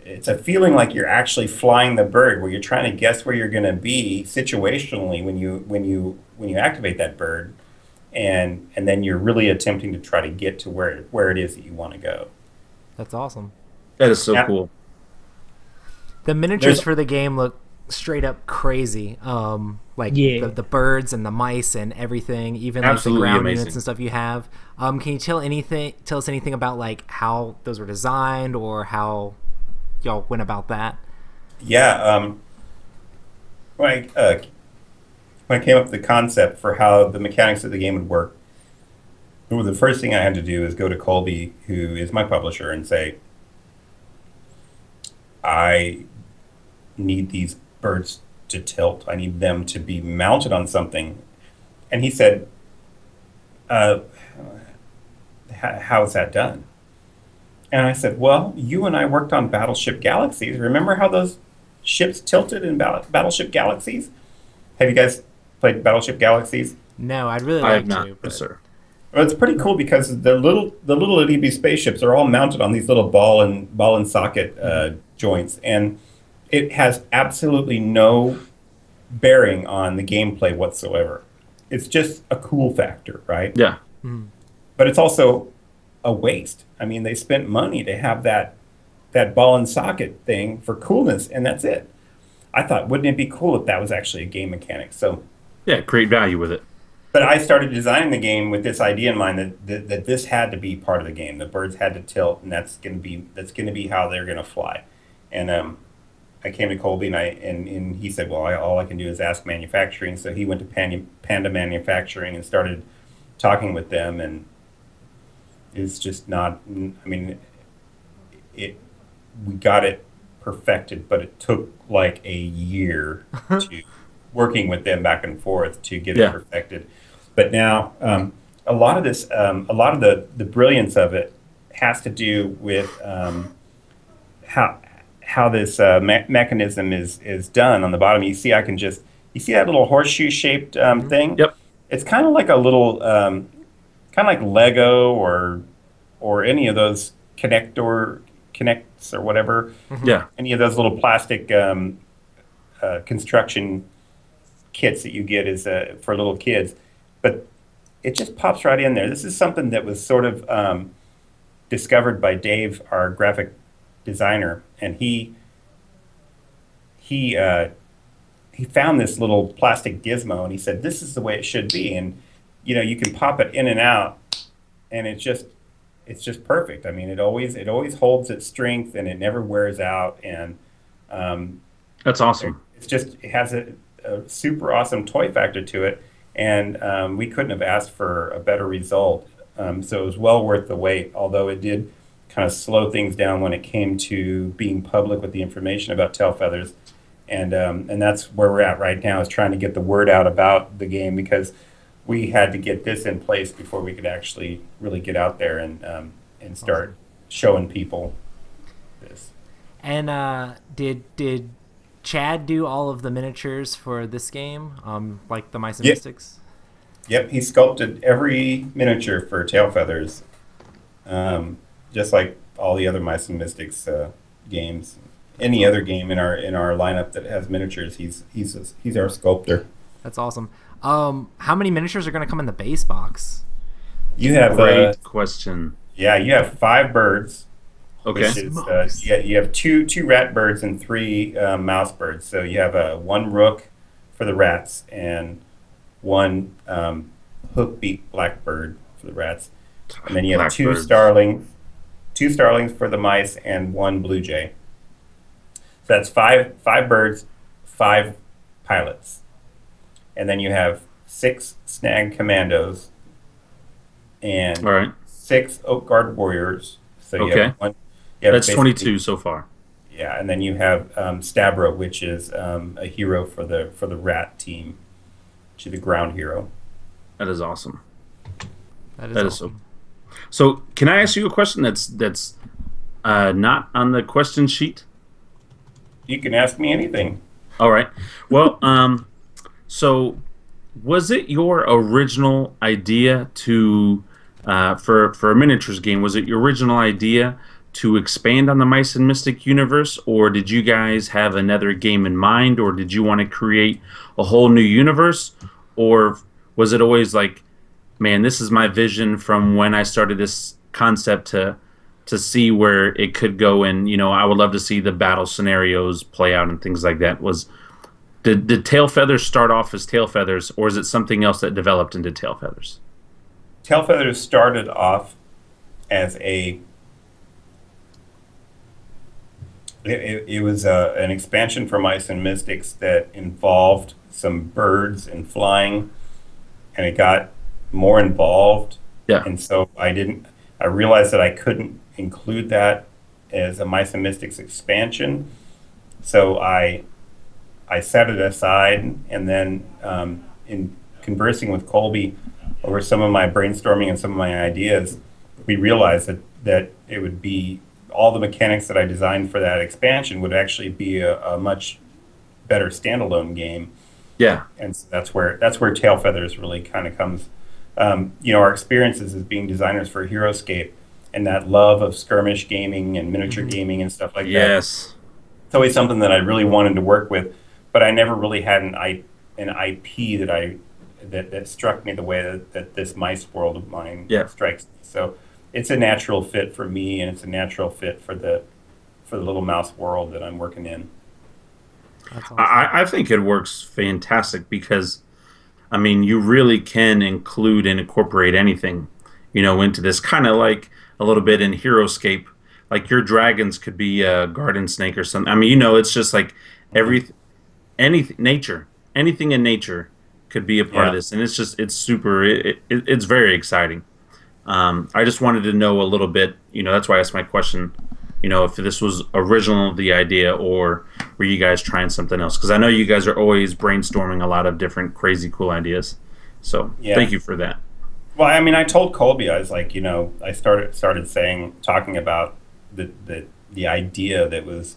it's a feeling like you're actually flying the bird, where you're trying to guess where you're going to be situationally when you activate that bird, and then you're really attempting to try to get to where it is that you want to go. That's awesome. That is so cool. The miniatures for the game look straight up crazy. The birds and the mice and everything, even like the ground units and stuff you have. Can you tell us anything about like how those were designed, or how y'all went about that? Yeah. When I came up with the concept for how the mechanics of the game would work, the first thing I had to do is go to Colby, who is my publisher, and say, I need these birds to tilt. I need them to be mounted on something. And he said, how is that done? And I said, well, you and I worked on Battleship Galaxies. Remember how those ships tilted in Battleship Galaxies? Have you guys played Battleship Galaxies? No, I'd really I like have not, to. but sir. Well, it's pretty cool because the little itty bitty spaceships are all mounted on these little ball and socket joints, and it has absolutely no bearing on the gameplay whatsoever. It's just a cool factor, right? Yeah. Mm. But it's also a waste. I mean, they spent money to have that ball and socket thing for coolness, and that's it. I thought, wouldn't it be cool if that was actually a game mechanic? So, yeah, create value with it. But I started designing the game with this idea in mind that this had to be part of the game. The birds had to tilt, and that's going to be how they're going to fly. And I came to Colby and he said, well, all I can do is ask manufacturing. So he went to Panda Manufacturing and started talking with them, and it's just not. I mean, it we got it perfected, but it took like a year to working with them back and forth to get it Yeah. perfected. But now, a lot of a lot of the brilliance of it has to do with how this mechanism is done on the bottom. You see, you see that little horseshoe shaped thing. Yep. It's kind of like a little kind of like Lego or any of those connects or whatever. Yeah. Any of those little plastic construction kits that you get is for little kids, but it just pops right in there. This is something that was sort of discovered by Dave, our graphic designer, and he he found this little plastic gizmo, and he said, "This is the way it should be." And you can pop it in and out, and it's just perfect. I mean, it always holds its strength, and it never wears out. And That's awesome. it has a super awesome toy factor to it, and we couldn't have asked for a better result. So it was well worth the wait, although it did kind of slow things down when it came to being public with the information about tail feathers. And that's where we're at right now, is trying to get the word out about the game, because we had to get this in place before we could actually really get out there and start showing people this. And did Chad do all of the miniatures for this game, like the Mice and Yep. Mystics? Yep, he sculpted every miniature for tail feathers, just like all the other Mice and Mystics games. Any other game in our lineup that has miniatures, he's our sculptor. That's awesome. How many miniatures are going to come in the base box? You have Great question. yeah, you have 5 birds. Okay. Which is, you have two rat birds and 3 mouse birds. So you have one rook for the rats and one hook-beaked blackbird for the rats, and then you have Blackbirds. two starlings for the mice, and 1 blue jay. So that's five birds, 5 pilots, and then you have 6 snag commandos and All right. 6 oak guard warriors. So you Okay. have one. You have That's basically- 22 so far. Yeah, and then you have Stabro, which is a hero for the rat team. She's the ground hero. That is awesome. That is That is awesome. So, can I ask you a question that's not on the question sheet? You can ask me anything. All right. Well, so was it your original idea to for a miniatures game? Was it your original idea to expand on the Mice and Mystic universe, or did you guys have another game in mind, or did you want to create a whole new universe, or was it always like, man, this is my vision from when I started this concept to see where it could go, and I would love to see the battle scenarios play out and things like that. Did Tail Feathers start off as Tail Feathers, or is it something else that developed into Tail Feathers? Tail Feathers started off as it was an expansion for Mice and Mystics that involved some birds and flying, and it got more involved. Yeah. And so I realized that I couldn't include that as a Mice and Mystics expansion. So I set it aside, and then in conversing with Colby over some of my brainstorming and some of my ideas, we realized that it would be all the mechanics that I designed for that expansion would actually be a much better standalone game. Yeah. And so that's where Tail Feathers really kind of comes. Our experiences as being designers for HeroScape and that love of skirmish gaming and miniature gaming and stuff like that. Yes. It's always something that I really wanted to work with, but I never really had an IP that struck me the way that this mice world of mine strikes me. So it's a natural fit for me, and it's a natural fit for the little mouse world that I'm working in. That's awesome. I think it works fantastic because, I mean, you really can include and incorporate anything, into this, kind of like a little bit in HeroScape. like your dragons could be a garden snake or something. I mean, it's just like every anything nature, anything in nature could be a part of Yeah. this, and it's super. It's very exciting. I just wanted to know a little bit. That's why I asked my question. If this was original the idea, or were you guys trying something else? Because I know you guys are always brainstorming a lot of different crazy cool ideas. So Yeah. thank you for that. Well, I mean, I told Colby, I was like, I started talking about the idea that was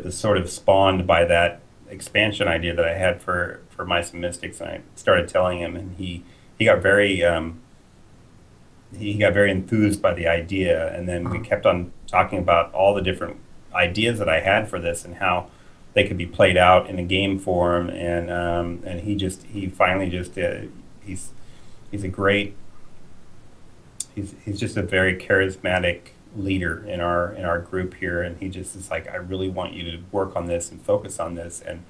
sort of spawned by that expansion idea that I had for Mice and Mystics, and I started telling him, and he got very he got very enthused by the idea, and then we kept on talking about all the different ideas that I had for this and how they could be played out in a game form, and he finally just he's a great he's just a very charismatic leader in our group here, and he just is like, I really want you to work on this and focus on this and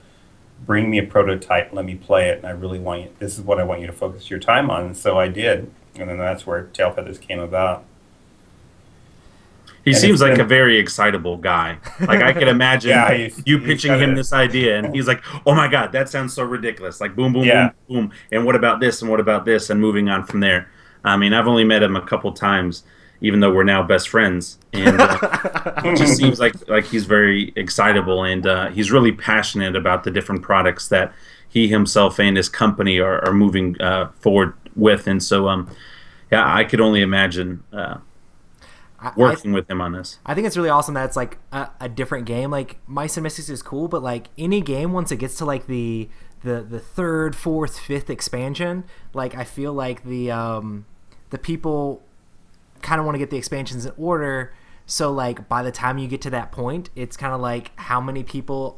bring me a prototype, let me play it, and I really want you, this is what I want you to focus your time on. And so I did, and then that's where Tail Feathers came about. He And seems it's like been- a very excitable guy. Like I could imagine Yeah, you he's pitching got him a- this idea, and he's like, "Oh my God, that sounds so ridiculous!" Like boom, boom, Yeah. boom, boom, and what about this, and what about this, and moving on from there. I mean, I've only met him a couple times, even though we're now best friends, and it just seems like he's very excitable, and he's really passionate about the different products that he himself and his company are moving forward with, and so yeah, I could only imagine. Working with him on this. I think it's really awesome that it's like a different game. Like Mice and Mystics is cool, but like any game, once it gets to like the third, fourth, fifth expansion, like I feel like the people kind of want to get the expansions in order. So like by the time you get to that point, it's kind of like how many people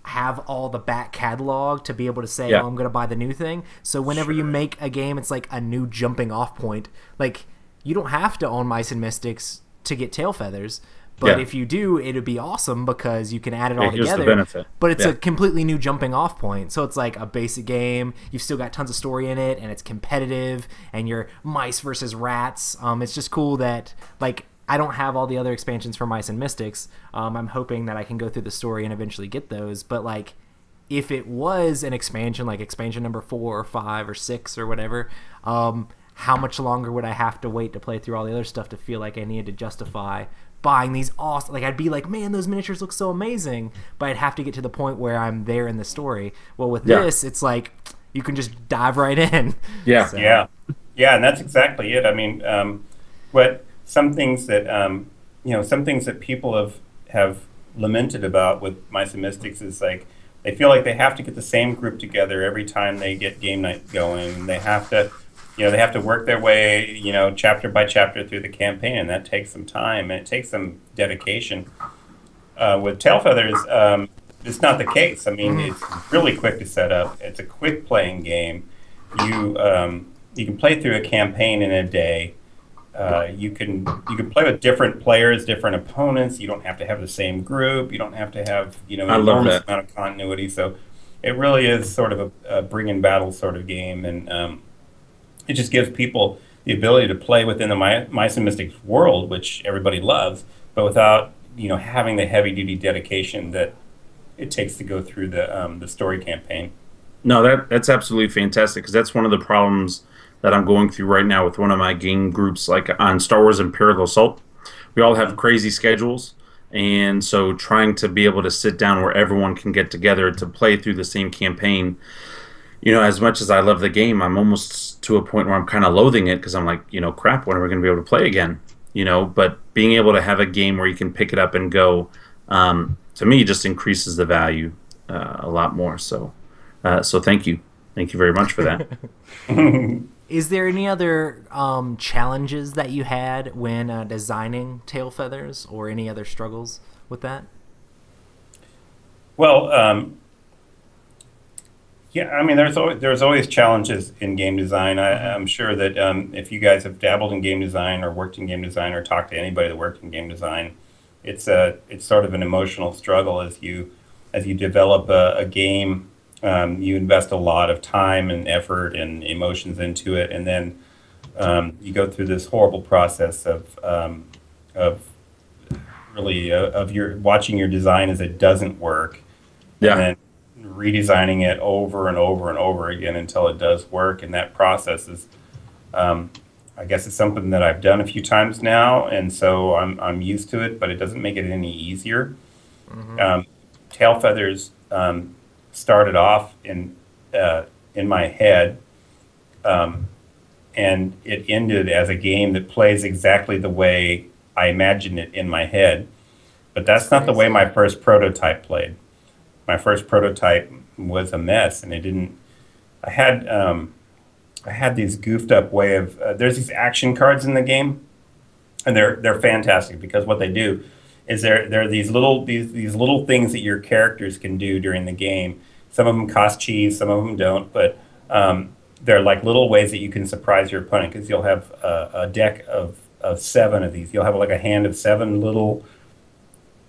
have all the back catalog to be able to say, Yeah. oh, I'm going to buy the new thing. So whenever you make a game, it's like a new jumping off point. Like you don't have to own Mice and Mystics to get Tail Feathers, but Yeah. if you do, it would be awesome because you can add it all Here's the together. benefit. But it's Yeah. a completely new jumping off point. So it's like a basic game. You've still got tons of story in it, and it's competitive, and you're mice versus rats. It's just cool that like I don't have all the other expansions for Mice and Mystics. I'm hoping that I can go through the story and eventually get those. But like, if it was an expansion, like expansion number 4 or 5 or 6 or whatever, how much longer would I have to wait to play through all the other stuff to feel like I needed to justify buying these awesome? Like I'd be like, man, those miniatures look so amazing, but I'd have to get to the point where I'm there in the story. Well, with Yeah. this, it's like you can just dive right in. Yeah. So- Yeah, and that's exactly it. I mean, what some things that some things that people have lamented about with Mice and Mystics is like they feel like they have to get the same group together every time they get game night going, and they have to work their way, chapter by chapter through the campaign, and that takes some time and it takes some dedication. With Tail Feathers, it's not the case. I mean, it's really quick to set up. It's a quick playing game. You can play through a campaign in a day. You can play with different players, different opponents. You don't have to have the same group. You don't have to have an love enormous that. amount of continuity. So it really is sort of a bring in battle sort of game, and it just gives people the ability to play within the Mice and Mystics world, which everybody loves, but without having the heavy duty dedication that it takes to go through the story campaign. No, that's absolutely fantastic because that's one of the problems that I'm going through right now with one of my game groups, like on Star Wars Imperial Assault. We all have crazy schedules, and so trying to be able to sit down where everyone can get together to play through the same campaign. As much as I love the game, I'm almost to a point where I'm kind of loathing it because I'm like, crap, when are we going to be able to play again? But being able to have a game where you can pick it up and go, to me, just increases the value a lot more. So thank you. Thank you very much for that. Is there any other challenges that you had when designing Tail Feathers, or any other struggles with that? Well, yeah, I mean, there's always challenges in game design. I'm sure that if you guys have dabbled in game design or worked in game design or talked to anybody that worked in game design, it's sort of an emotional struggle as you develop a game. You invest a lot of time and effort and emotions into it, and then you go through this horrible process of really of your watching your design as it doesn't work, and Yeah. then redesigning it over and over and over again until it does work. And that process is, I guess, it's something that I've done a few times now, and so I'm used to it. But it doesn't make it any easier. Tail feathers started off in my head, and it ended as a game that plays exactly the way I imagined it in my head. But that's not the way my first prototype played. My first prototype was a mess, and it didn't. I had these goofed up way of. There's these action cards in the game, and they're fantastic because what they do is they're these little things that your characters can do during the game. Some of them cost cheese, some of them don't, but they're like little ways that you can surprise your opponent, because you'll have a deck of 7 of these. You'll have like a hand of 7 little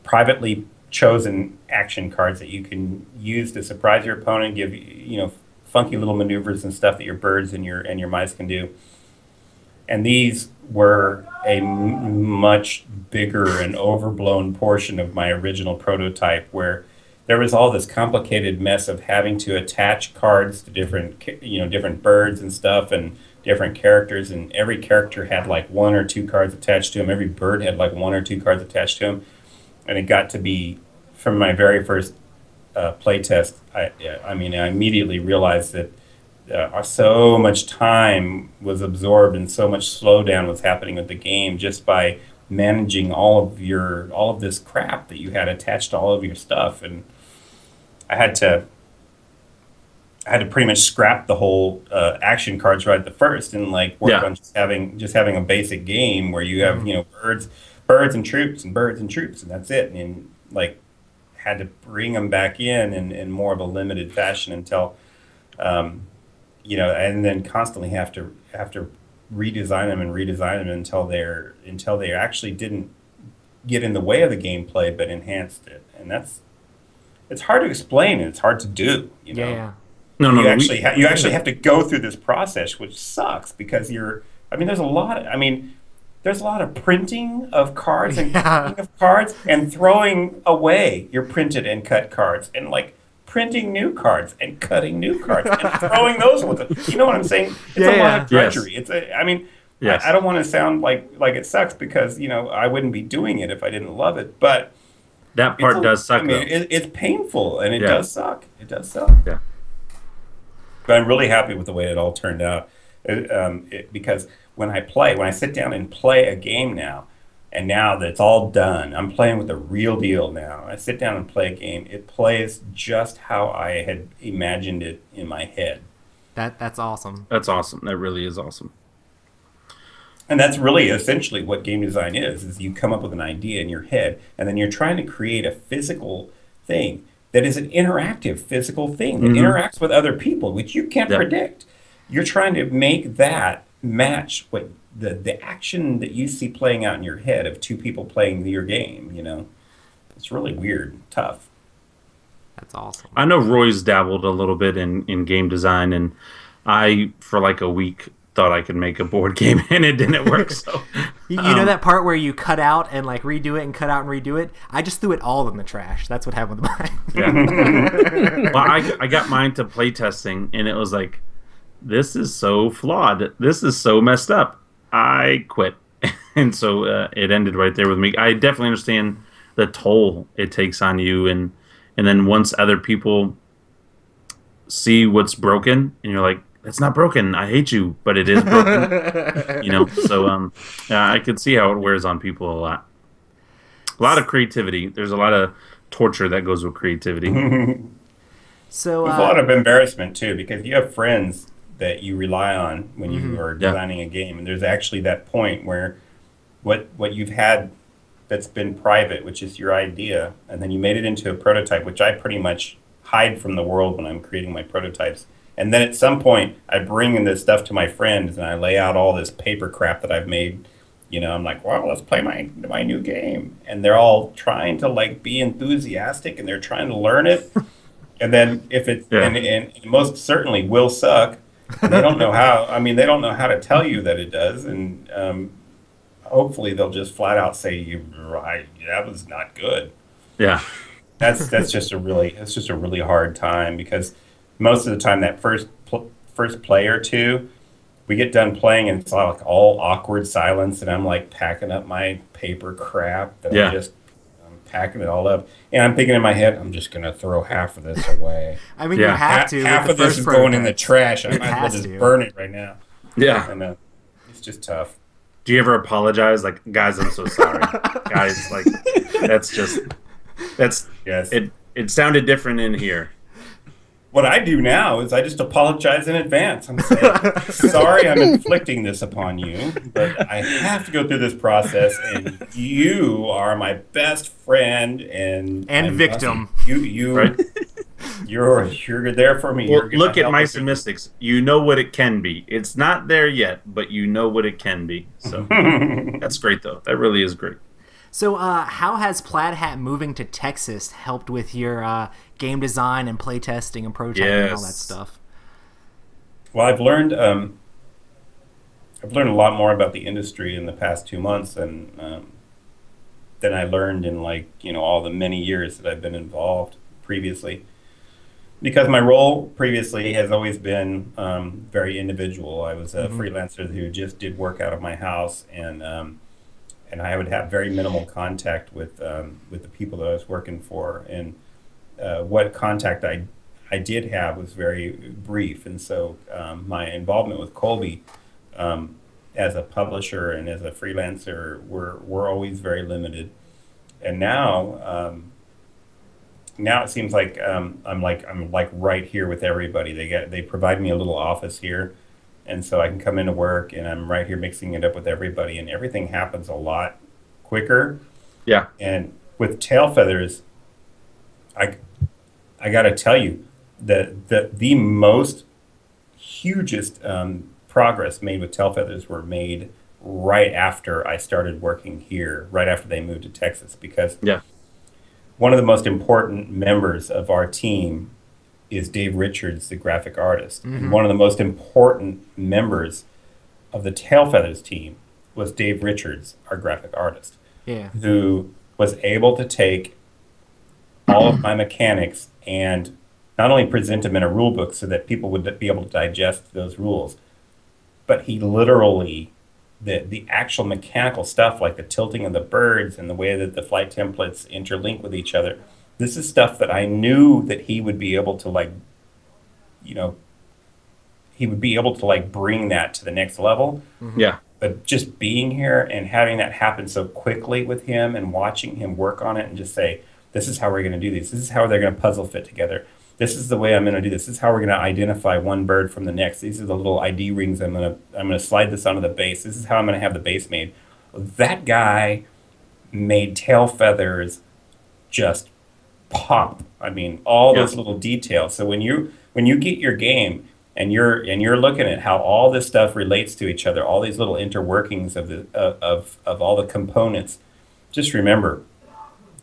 privately chosen action cards that you can use to surprise your opponent, give funky little maneuvers and stuff that your birds and your mice can do. And these were a much bigger and overblown portion of my original prototype, where there was all this complicated mess of having to attach cards to different birds and stuff and different characters, and every character had like 1 or 2 cards attached to him. Every bird had like 1 or 2 cards attached to him, and it got to be, from my very first play test, I immediately realized that so much time was absorbed and so much slowdown was happening with the game just by managing all of this crap that you had attached to all of your stuff. And I had to pretty much scrap the whole action cards right at the first, and like work on just having a basic game where you have birds and troops and birds and troops, and that's it. And like had to bring them back in more of a limited fashion until and then constantly have to redesign them until they actually didn't get in the way of the gameplay but enhanced it. And it's hard to explain and it's hard to do. Yeah. No, you actually have to go through this process, which sucks because there's a lot of printing of cards and cutting of cards and throwing away your printed and cut cards, and like printing new cards and cutting new cards and throwing those ones. You know what I'm saying? It's a lot of drudgery. Yes. I don't want to sound like it sucks, because I wouldn't be doing it if I didn't love it. But that part does suck. It's painful and it does suck. It does suck. Yeah. But I'm really happy with the way it all turned out, because when I sit down and play a game now, and now that it's all done, I'm playing with the real deal now. I sit down and play a game. It plays just how I had imagined it in my head. That's awesome. That's awesome. That really is awesome. And that's really essentially what game design is you come up with an idea in your head, and then you're trying to create a physical thing that is an interactive physical thing that interacts with other people, which you can't predict. You're trying to make that match what the action that you see playing out in your head of 2 people playing your game. It's really weird, tough. That's awesome. I know Roy's dabbled a little bit in game design, and I, for like a week, thought I could make a board game, and it didn't work. So you know that part where you cut out and like redo it and cut out and redo it? I just threw it all in the trash. That's what happened with mine. Yeah. Well, I got mine to play testing, and it was like, this is so flawed. This is so messed up. I quit. And so it ended right there with me. I definitely understand the toll it takes on you, and then once other people see what's broken, and you're like, it's not broken, I hate you, but it is broken. So I could see how it wears on people a lot. A lot of creativity. There's a lot of torture that goes with creativity. So there's a lot of embarrassment too, because you have friends that you rely on when you are designing a game, and there's actually that point where what you've had that's been private, which is your idea, and then you made it into a prototype, which I pretty much hide from the world when I'm creating my prototypes. And then at some point, I bring in this stuff to my friends, and I lay out all this paper crap that I've made. I'm like, well, let's play my new game. And they're all trying to like be enthusiastic, and they're trying to learn it. And then if it and it most certainly will suck. And they don't know how. They don't know how to tell you that it does. And hopefully they'll just flat out say, that was not good. Yeah. That's just a really hard time, because most of the time that first play or two, we get done playing and it's like all awkward silence, and I'm like packing up my paper crap that Yeah. I'm packing it all up, and I'm thinking in my head, I'm just gonna throw half of this away. I mean, Yeah. you have to. Half with of the this first is going in the prototype. trash. I It might as well has just to. burn it right now. Yeah. And it's just tough. Do you ever apologize? Like, guys, I'm so sorry. Guys, like, that's Yes. it sounded different in here. What I do now is I just apologize in advance. I'm saying, sorry I'm inflicting this upon you, but I have to go through this process, and you are my best friend and victim. You Right? you're there for me. Well, You're gonna look at help Mice me and through Mystics. You know what it can be. It's not there yet, but you know what it can be. So that's great, though. That really is great. So, how has Plaid Hat moving to Texas helped with your game design and playtesting and prototyping and all that Yes. stuff? Well, I've learned a lot more about the industry in the past 2 months than I learned in all the many years that I've been involved previously. Because my role previously has always been very individual. I was a freelancer who just did work out of my house, and I would have very minimal contact with the people that I was working for, and what contact I did have was very brief. And so my involvement with Colby as a publisher and as a freelancer were always very limited. And now it seems like I'm like right here with everybody. They provide me a little office here, and so I can come into work and I'm right here mixing it up with everybody, and everything happens a lot quicker. Yeah. And with Tail Feathers, I got to tell you, the most hugest progress made with Tail Feathers were made right after I started working here, right after they moved to Texas, because Yeah. one of the most important members of our team is Dave Richards, the graphic artist. And one of the most important members of the Tail Feathers team was Dave Richards, our graphic artist, Yeah. who was able to take all of my mechanics and not only present them in a rule book so that people would be able to digest those rules, but he literally, the actual mechanical stuff, like the tilting of the birds and the way that the flight templates interlink with each other, this is stuff that I knew that he would be able to bring that to the next level. Yeah. But just being here and having that happen so quickly with him and watching him work on it and just say, this is how we're going to do these. This is how they're going to puzzle fit together. This is the way I'm going to do this. This is how we're going to identify one bird from the next. These are the little ID rings I'm going to slide this onto the base. This is how I'm going to have the base made. That guy made Tail Feathers just pop. I mean, all those little details. So when you get your game and you're looking at how all this stuff relates to each other, all these little interworkings of all the components, just remember,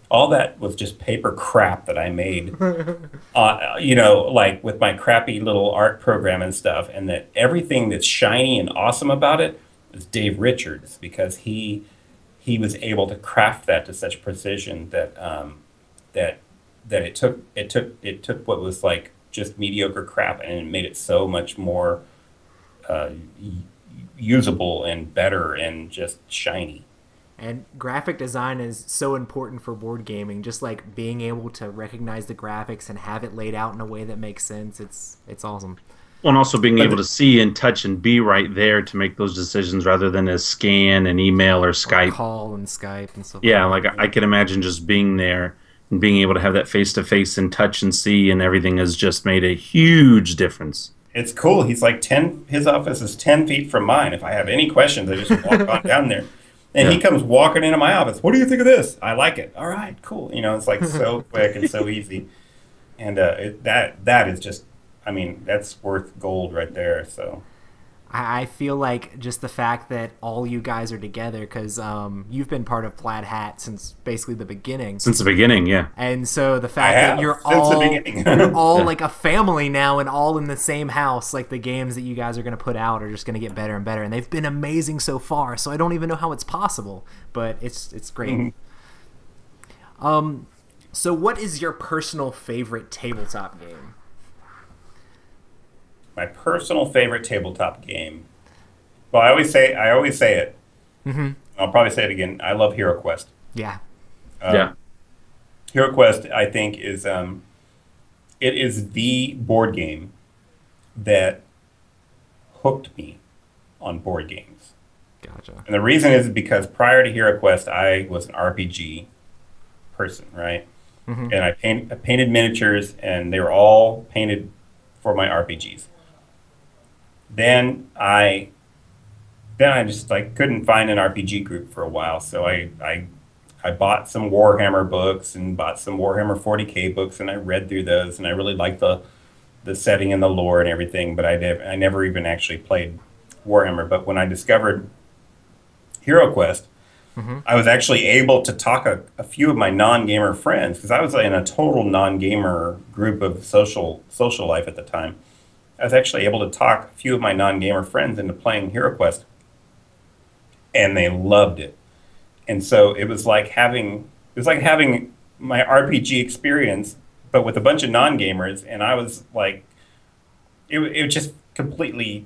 all that was just paper crap that I made, like with my crappy little art program and stuff, and that everything that's shiny and awesome about it is Dave Richards, because he was able to craft that to such precision that it took what was like just mediocre crap and it made it so much more usable and better and just shiny. And graphic design is so important for board gaming. Just like being able to recognize the graphics and have it laid out in a way that makes sense. It's awesome. Well, and also being able to see and touch and be right there to make those decisions rather than a scan and email or Skype. Or call and Skype and stuff. Yeah, like I can imagine just being there and being able to have that face-to-face and touch and see and everything has just made a huge difference. It's cool. He's like his office is 10 feet from mine. If I have any questions, I just walk on down there. And he comes walking into my office. What do you think of this? I like it. All right, cool. It's like so quick and so easy. And that is just, I mean, that's worth gold right there. So I feel like just the fact that all you guys are together, because you've been part of Plaid Hat since basically the beginning. Since the beginning, yeah. And so the fact that you're all like a family now and all in the same house, like the games that you guys are going to put out are just going to get better and better. And they've been amazing so far. So I don't even know how it's possible, but it's great. So what is your personal favorite tabletop game? My personal favorite tabletop game. Well, I always say it. Mm-hmm. I'll probably say it again. I love Hero Quest. Yeah. Hero Quest, I think, is it is the board game that hooked me on board games. Gotcha. And the reason is because prior to Hero Quest, I was an RPG person, right? Mm-hmm. And I painted miniatures, and they were all painted for my RPGs. Then I just like couldn't find an RPG group for a while, so I bought some Warhammer books and bought some Warhammer 40K books, and I read through those, and I really liked the setting and the lore and everything, but I never even actually played Warhammer. But when I discovered Hero Quest, mm-hmm. I was actually able to talk a few of my non-gamer friends, because I was in a total non-gamer group of social life at the time. I was actually able to talk a few of my non-gamer friends into playing Hero Quest, and they loved it. And so it was like having my RPG experience, but with a bunch of non-gamers, and I was like, it just completely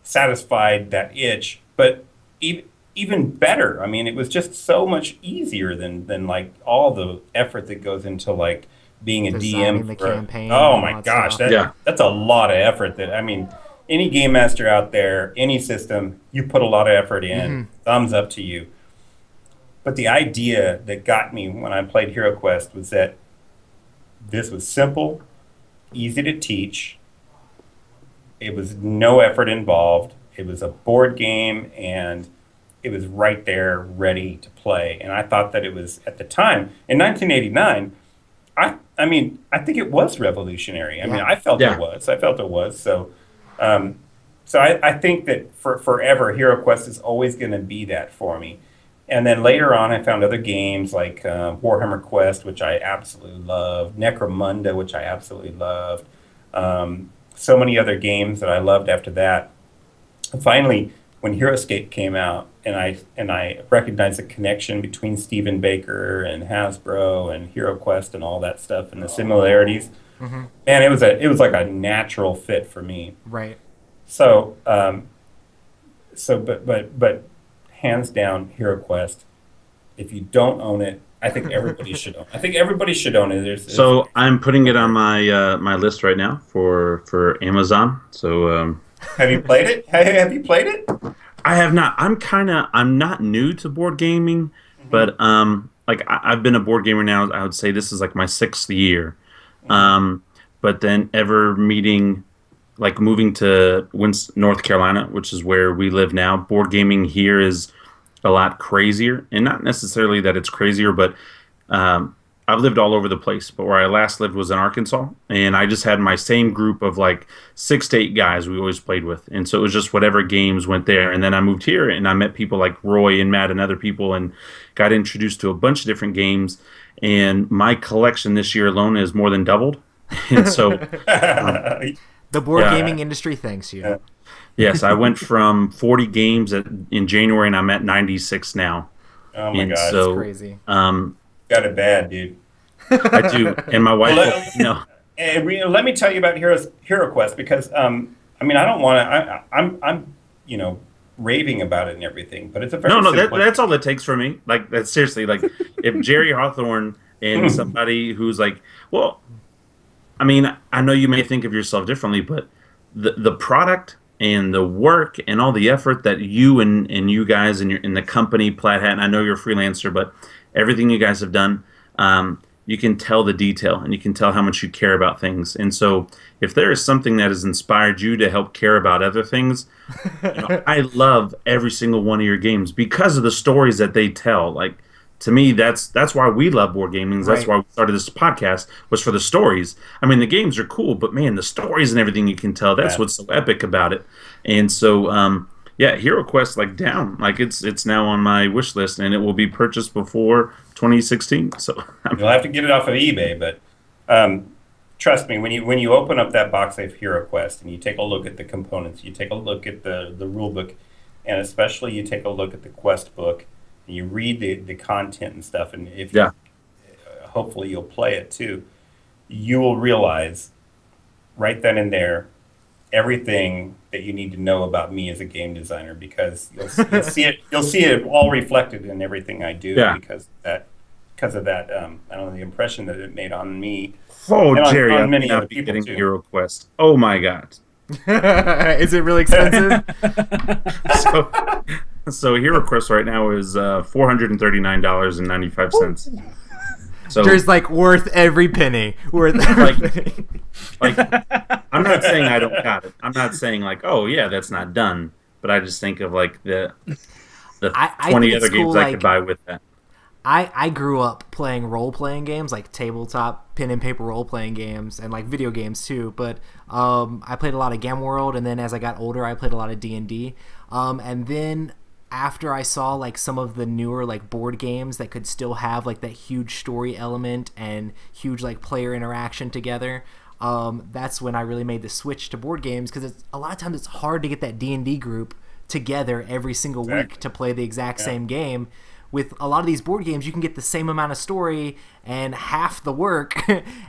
satisfied that itch. But even better, I mean, it was just so much easier than like all the effort that goes into like being a designing DM the campaign. Oh my gosh, that's a lot of effort. That, I mean, any game master out there, any system, you put a lot of effort in. Mm-hmm. Thumbs up to you. But the idea that got me when I played Hero Quest was that this was simple, easy to teach. It was no effort involved. It was a board game, and it was right there, ready to play. And I thought that it was, at the time, in 1989, I mean, I think it was revolutionary. I mean, I felt it was. So, I think that for forever, Hero Quest is always going to be that for me. And then later on, I found other games like Warhammer Quest, which I absolutely loved, Necromunda, which I absolutely loved. So many other games that I loved after that. And finally, when HeroScape came out, and I recognized the connection between Stephen Baker and Hasbro and Hero Quest and all that stuff and the similarities, mm-hmm. Man, it was like a natural fit for me. Right. So, but hands down, Hero Quest. If you don't own it, I think everybody should own it. I think everybody should own it. So I'm putting it on my my list right now for Amazon. So. Have you played it? Have you played it? I have not. I'm not new to board gaming, mm-hmm. but like I've been a board gamer now. I would say this is like my 6th year. Mm-hmm. But then moving to North Carolina, which is where we live now, board gaming here is a lot crazier, and not necessarily that it's crazier, but I've lived all over the place, but where I last lived was in Arkansas, and I just had my same group of like 6 to 8 guys we always played with, and so it was just whatever games went there. And then I moved here, and I met people like Roy and Matt and other people, and got introduced to a bunch of different games. And my collection this year alone is more than doubled. And so the board gaming industry thanks you. Yeah. Yes, I went from 40 games in January, and I'm at 96 now. Oh my God, that's crazy. Got it bad, dude. I do, and my wife. Let me tell you about Hero Quest, because I mean, I don't want to. I'm raving about it and everything, but it's a very that's all it takes for me. Like, that's seriously, like, if Jerry Hawthorne and somebody who's like, well, I mean, I know you may think of yourself differently, but the product and the work and all the effort that you and you guys and in the company Plaid Hat, and I know you're a freelancer, but everything you guys have done, you can tell the detail, and you can tell how much you care about things. And so if there is something that has inspired you to help care about other things, I love every single one of your games because of the stories that they tell. Like, to me, that's why we love board gaming. That's Right. why we started this podcast, was for the stories. I mean, the games are cool, but man, the stories and everything you can tell, that's Yeah. what's so epic about it. And so, yeah, Hero Quest, like, down, like, it's now on my wish list, and it will be purchased before 2016. So You'll have to get it off of eBay, but trust me, when you open up that box of Hero Quest and you take a look at the components, you take a look at the rule book, and especially you take a look at the quest book, and you read the content and stuff, and if yeah, hopefully you'll play it too, you will realize right then and there everything that you need to know about me as a game designer, because you'll see it all reflected in everything I do. Yeah. Because of that I don't know, the impression that it made on me. oh, And Jerry, on I many may not other be people getting too. Hero Quest. Oh my God. Is it really expensive? So, so Hero Quest right now is $439.95. So There's like worth every penny. Worth every penny. like, I'm not saying I don't got it. I'm not saying like, oh yeah, that's not done. But I just think of like the I 20 think other it's games cool, I like, could buy with that. I grew up playing role-playing games, like tabletop pen and paper role-playing games, and like video games too. But I played a lot of Game World, and then as I got older, I played a lot of D&D. And then after I saw like some of the newer like board games that could still have like that huge story element and huge like player interaction together, that's when I really made the switch to board games, because a lot of times it's hard to get that D&D group together every single week to play the exact same game. With a lot of these board games, you can get the same amount of story and half the work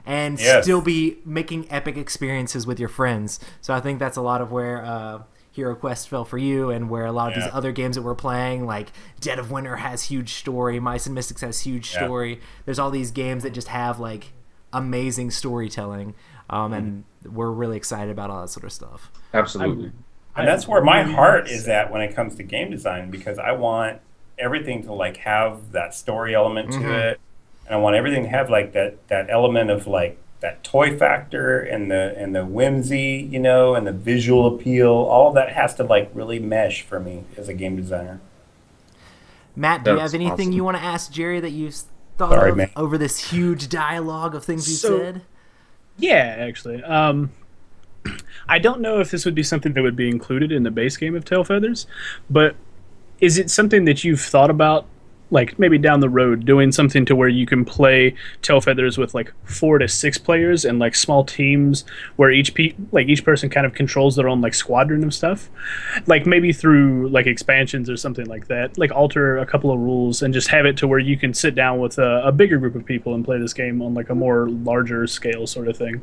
and still be making epic experiences with your friends. So I think that's a lot of where Hero Quest fell for you, and where a lot of these other games that we're playing, like Dead of Winter has huge story, Mice and Mystics has huge story. There's all these games that just have like amazing storytelling, and we're really excited about all that sort of stuff. Absolutely. And that's where my heart is at when it comes to game design, because I want everything to like have that story element to it, and I want everything to have like that element of like that toy factor and the whimsy, you know, and the visual appeal. All of that has to like really mesh for me as a game designer. Matt, do you That's have anything awesome. you want to ask Jerry that you thought Sorry, of man. over this huge dialogue of things you So- said? Yeah, actually. I don't know if this would be something that would be included in the base game of Tail Feathers, but is it something that you've thought about, like maybe down the road, doing something to where you can play Tail Feathers with like 4 to 6 players and like small teams where each person kind of controls their own like squadron of stuff, like maybe through like expansions or something like that, like alter a couple of rules and just have it to where you can sit down with a bigger group of people and play this game on like a more larger scale sort of thing.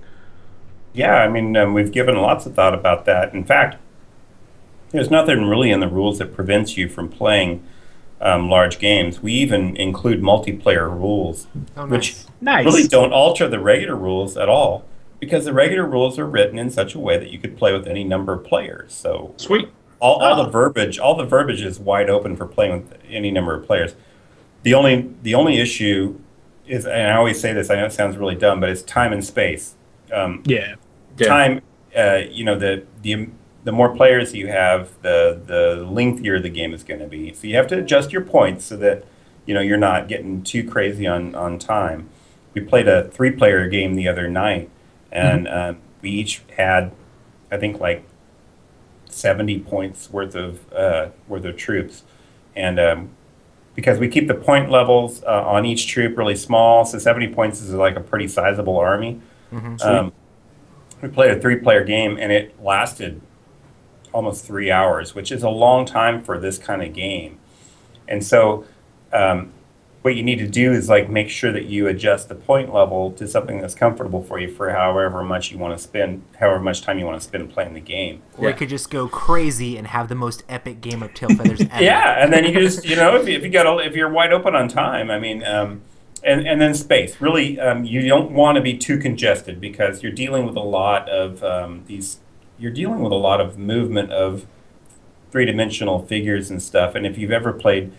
Yeah, I mean, we've given lots of thought about that. In fact, there's nothing really in the rules that prevents you from playing large games. We even include multiplayer rules, Oh, which Nice. really don't alter the regular rules at all, because the regular rules are written in such a way that you could play with any number of players. So Sweet. all the verbiage is wide open for playing with any number of players. The only issue is, and I always say this, I know it sounds really dumb, but it's time and space. Yeah. Yeah. Time, you know, the more players you have, the lengthier the game is going to be. So you have to adjust your points so that, you know, you're not getting too crazy on time. We played a 3-player game the other night, and we each had, I think, like 70 points worth of troops, and because we keep the point levels on each troop really small, so 70 points is like a pretty sizable army. We played a 3-player game, and it lasted almost 3 hours, which is a long time for this kind of game. And so what you need to do is like make sure that you adjust the point level to something that's comfortable for you for however much time you want to spend playing the game. Or you could just go crazy and have the most epic game of Tail Feathers ever. Yeah, and then you just, you know, if you're wide open on time, I mean, and then space. Really, you don't want to be too congested, because you're dealing with a lot of You're dealing with a lot of movement of 3-dimensional figures and stuff. And if you've ever played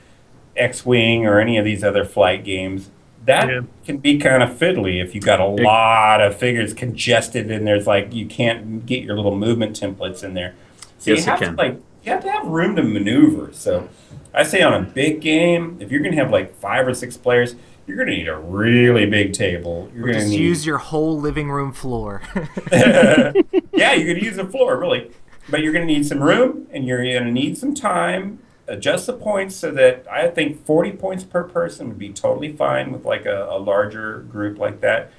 X-Wing or any of these other flight games, that can be kind of fiddly if you've got a lot of figures congested and there's like you can't get your little movement templates in there. So Yes, you have to have room to maneuver. So I say on a big game, if you're going to have like 5 or 6 players, you're going to need a really big table. You're going to Just need use your whole living room floor. yeah, you're going to use the floor, really. But you're going to need some room, and you're going to need some time. Adjust the points so that I think 40 points per person would be totally fine with like a larger group like that.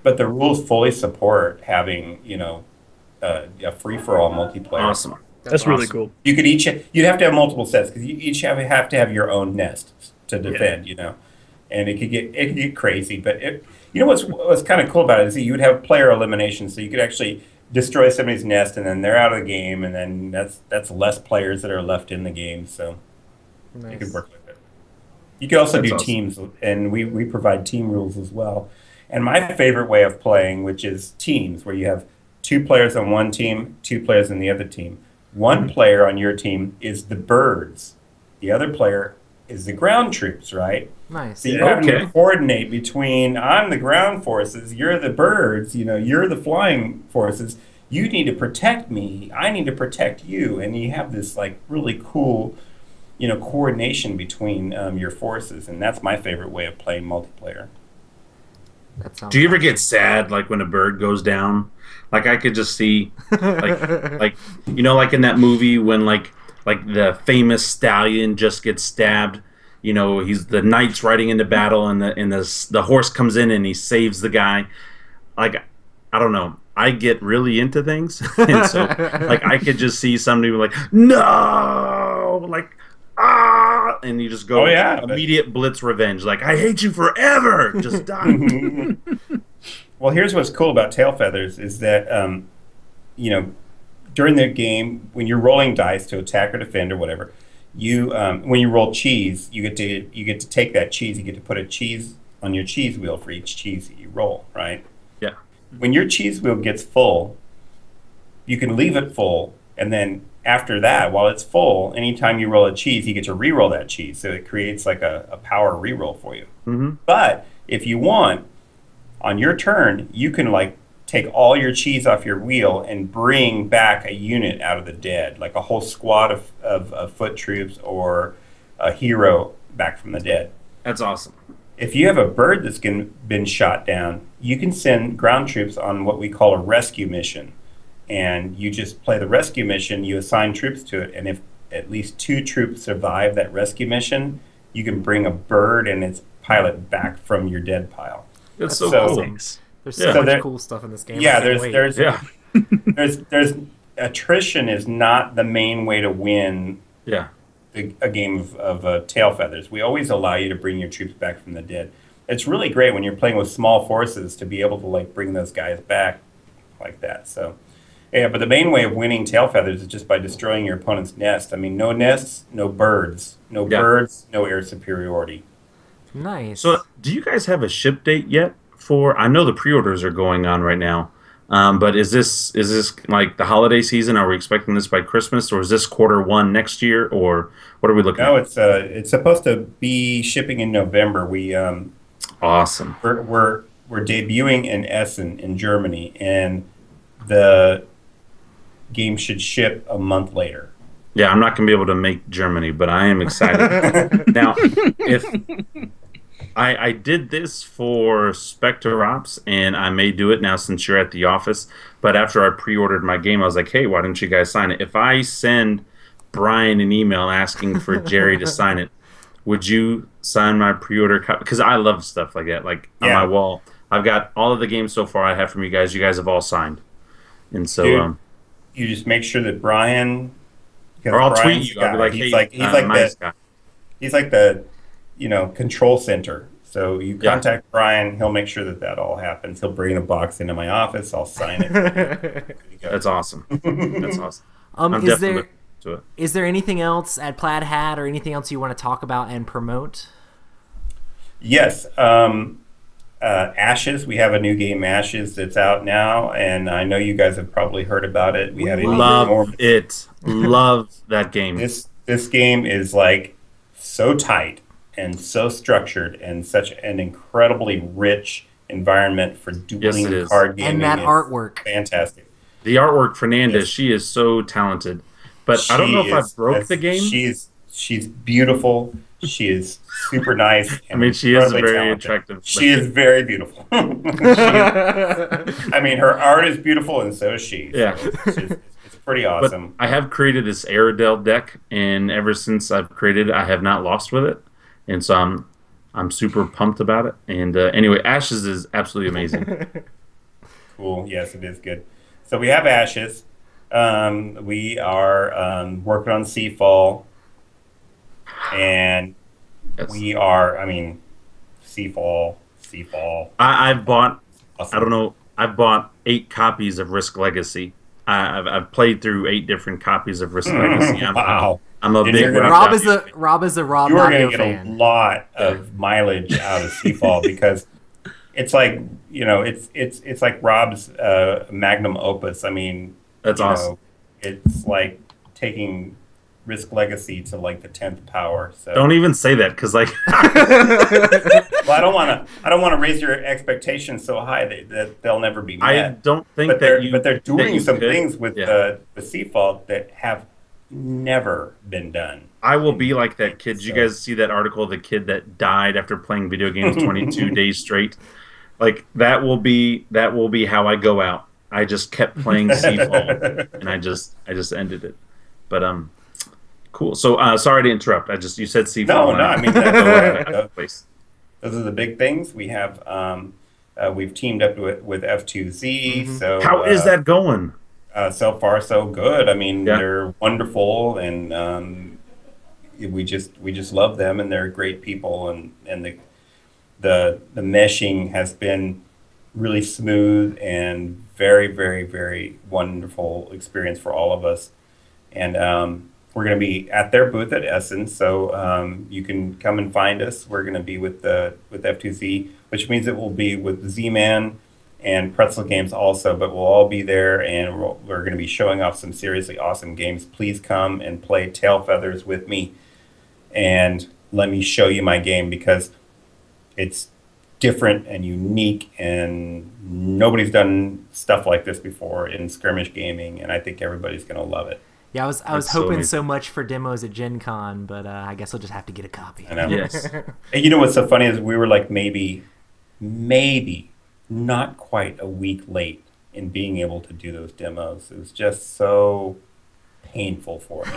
But the rules fully support having, a free-for-all multiplayer. Awesome. That's really cool. You could you'd have to have multiple sets because you each have to have your own nest to defend, and it could get crazy. But what's kind of cool about it is that you would have player elimination, so you could actually destroy somebody's nest and then they're out of the game, and then that's less players that are left in the game. So you could work with it. You could also do teams, and we provide team rules as well. And my favorite way of playing, which is teams, where you have 2 players on one team, 2 players on the other team. One player on your team is the birds. The other player is the ground troops, right? Nice. So you're having to coordinate between, I'm the ground forces, you're the birds, you're the flying forces. You need to protect me, I need to protect you. And you have this like really cool, coordination between your forces. And that's my favorite way of playing multiplayer. Do you ever get sad like when a bird goes down? Like I could just see, like in that movie when like the famous stallion just gets stabbed. He's the knight's riding into battle, and the horse comes in and he saves the guy. Like I don't know, I get really into things, and so like I could just see somebody like no, like and you just go immediate blitz revenge. Like I hate you forever, just die. Well, here's what's cool about Tail Feathers is that, during the game, when you're rolling dice to attack or defend or whatever, when you roll cheese, you get to take that cheese. You get to put a cheese on your cheese wheel for each cheese that you roll, right? Yeah. When your cheese wheel gets full, you can leave it full, and then after that, while it's full, anytime you roll a cheese, you get to re-roll that cheese. So it creates like a power re-roll for you. But if you want, on your turn, you can like take all your cheese off your wheel and bring back a unit out of the dead, like a whole squad of foot troops or a hero back from the dead. That's awesome. If you have a bird that's been shot down, you can send ground troops on what we call a rescue mission. And you just play the rescue mission, you assign troops to it, and if at least 2 troops survive that rescue mission, you can bring a bird and its pilot back from your dead pile. That's so cool. There's so much cool stuff in this game. Yeah, there's attrition is not the main way to win. Yeah. A game of Tail Feathers. We always allow you to bring your troops back from the dead. It's really great when you're playing with small forces to be able to like bring those guys back like that. So, yeah, but the main way of winning Tail Feathers is just by destroying your opponent's nest. I mean, no nests, no birds. No birds, no air superiority. Nice. So, do you guys have a ship date yet for? I know the pre-orders are going on right now, but is this like the holiday season? Are we expecting this by Christmas, or is this Q1 next year, or what are we looking at? No, it's supposed to be shipping in November. We awesome. We're debuting in Essen in Germany, and the game should ship a month later. Yeah, I'm not going to be able to make Germany, but I am excited. Now, if I did this for Spectre Ops, and I may do it now since you're at the office, but after I pre-ordered my game, I was like, hey, why don't you guys sign it? If I send Brian an email asking for Jerry to sign it, would you sign my pre-order copy? Because I love stuff like that. Like, on my wall, I've got all of the games so far I have from you guys. You guys have all signed. And so... Dude, you just make sure that Brian... Or I'll tweet you. I'll be like, he's hey, he's like the control center. So you contact Brian, he'll make sure that all happens. He'll bring a box into my office, I'll sign it. That's awesome. That's awesome. I'm definitely looking to it. Is there anything else at Plaid Hat or anything else you want to talk about and promote? Yes. Ashes. We have a new game, Ashes, that's out now, and I know you guys have probably heard about it. We love it. Love that game. This game is like so tight and so structured and such an incredibly rich environment for dueling card gaming. And that artwork. Fantastic. The artwork, Fernandez, she is so talented. But I don't know if I broke the game. she's beautiful. She is super nice. I mean, she is incredibly very talented. attractive. She is very beautiful. I mean, her art is beautiful, and so is she. Yeah. So it's pretty But awesome. I have created this Aerodel deck, and ever since I've created it, I have not lost with it, and so I'm super pumped about it. And anyway, Ashes is absolutely amazing. Cool. Yes, it is good. So we have Ashes. We are working on Seafall. And Yes. we are, I mean, Seafall. I've bought, Awesome. I don't know, I've bought 8 copies of Risk Legacy. I've played through 8 different copies of Risk Legacy. Wow. I'm a And big you're gonna- Rob is a Rob You are Nadio going to get a fan. lot of mileage out of Seafall because it's like, it's like Rob's magnum opus. I mean, That's awesome. It's like taking Risk Legacy to like the 10th power. So Don't even say that, because like well, I don't want to raise your expectations so high that they'll never be met. I don't think but that you. they're that doing you some could. things with Yeah. the Seafall that have never been done. I will be like that kid. Did you So- guys see that article of the kid that died after playing video games 22 days straight? Like that will be how I go out. I just kept playing Seafall and I just ended it. But cool. So sorry to interrupt. You said Seafall. No, and I mean place. those are the big things. We have we've teamed up with F2Z. So How is that going? so far so good. I mean, Yeah. they're wonderful, and we just love them, and they're great people, and the meshing has been really smooth and very, very, very wonderful experience for all of us. And we're going to be at their booth at Essen, so you can come and find us. We're going to be with F2Z, which means it will be with Z-Man and Pretzel Games also, but we'll all be there, and we're going to be showing off some seriously awesome games. Please come and play Tail Feathers with me, and let me show you my game, because it's different and unique, and nobody's done stuff like this before in skirmish gaming, and I think everybody's going to love it. Yeah, I was That's so hoping amazing. so much for demos at Gen Con, but I guess I'll just have to get a copy. I know. Yes. And you know what's so funny is we were like maybe not quite a week late in being able to do those demos. It was just so painful for me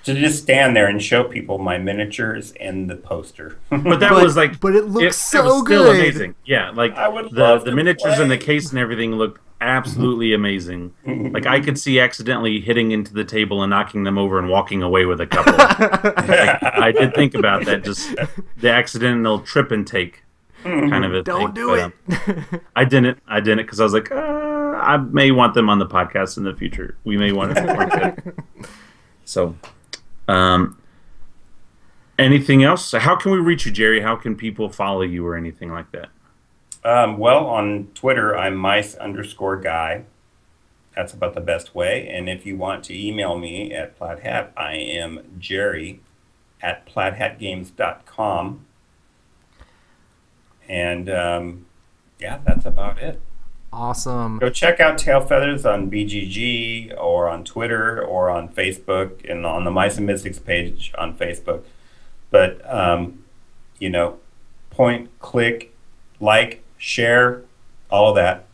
to just stand there and show people my miniatures and the poster. But that But- was like, but it looks it so was still good. amazing. Yeah, like I would love the to miniatures and the play. case and everything looked absolutely amazing. Like I could see accidentally hitting into the table and knocking them over and walking away with a couple. Like, I did think about that, just the accidental trip and take kind of a thing. Don't do But, it. I didn't because I was like, I may want them on the podcast in the future. We may want to support that. So, anything else? How can we reach you, Jerry? How can people follow you or anything like that? Well, on Twitter, I'm mice_guy. That's about the best way. And if you want to email me at Plaid Hat, I am jerry@plaidhatgames.com. And yeah, that's about it. Awesome. Go check out Tail Feathers on BGG or on Twitter or on Facebook and on the Mice and Mystics page on Facebook. But, point, click, like, share, all of that.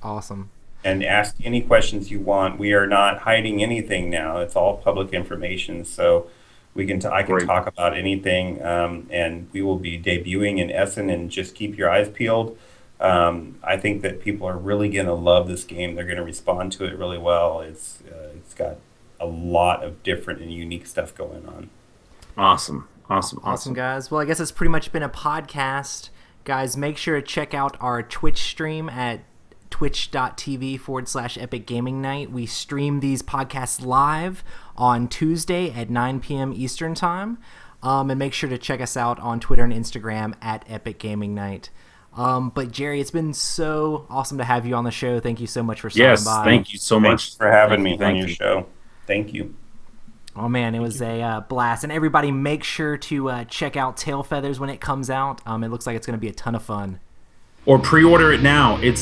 Awesome. And ask any questions you want. We are not hiding anything now. It's all public information, so I can Great. talk about anything. And we will be debuting in Essen, and just keep your eyes peeled. I think that people are really going to love this game. They're going to respond to it really well. It's got a lot of different and unique stuff going on. Awesome, Guys. Well, I guess it's pretty much been a podcast. Guys, make sure to check out our Twitch stream at twitch.tv/Epic Gaming Night. We stream these podcasts live on Tuesday at 9 p.m. Eastern Time. And make sure to check us out on Twitter and Instagram at Epic Gaming Night. But Jerry, it's been so awesome to have you on the show. Thank you so much for stopping Yes, by. thank you so much Thanks for having Thank me you, on your show. Thank you. Oh man, it was a blast. And everybody make sure to check out Tail Feathers when it comes out. It looks like it's going to be a ton of fun. Or pre-order it now. It's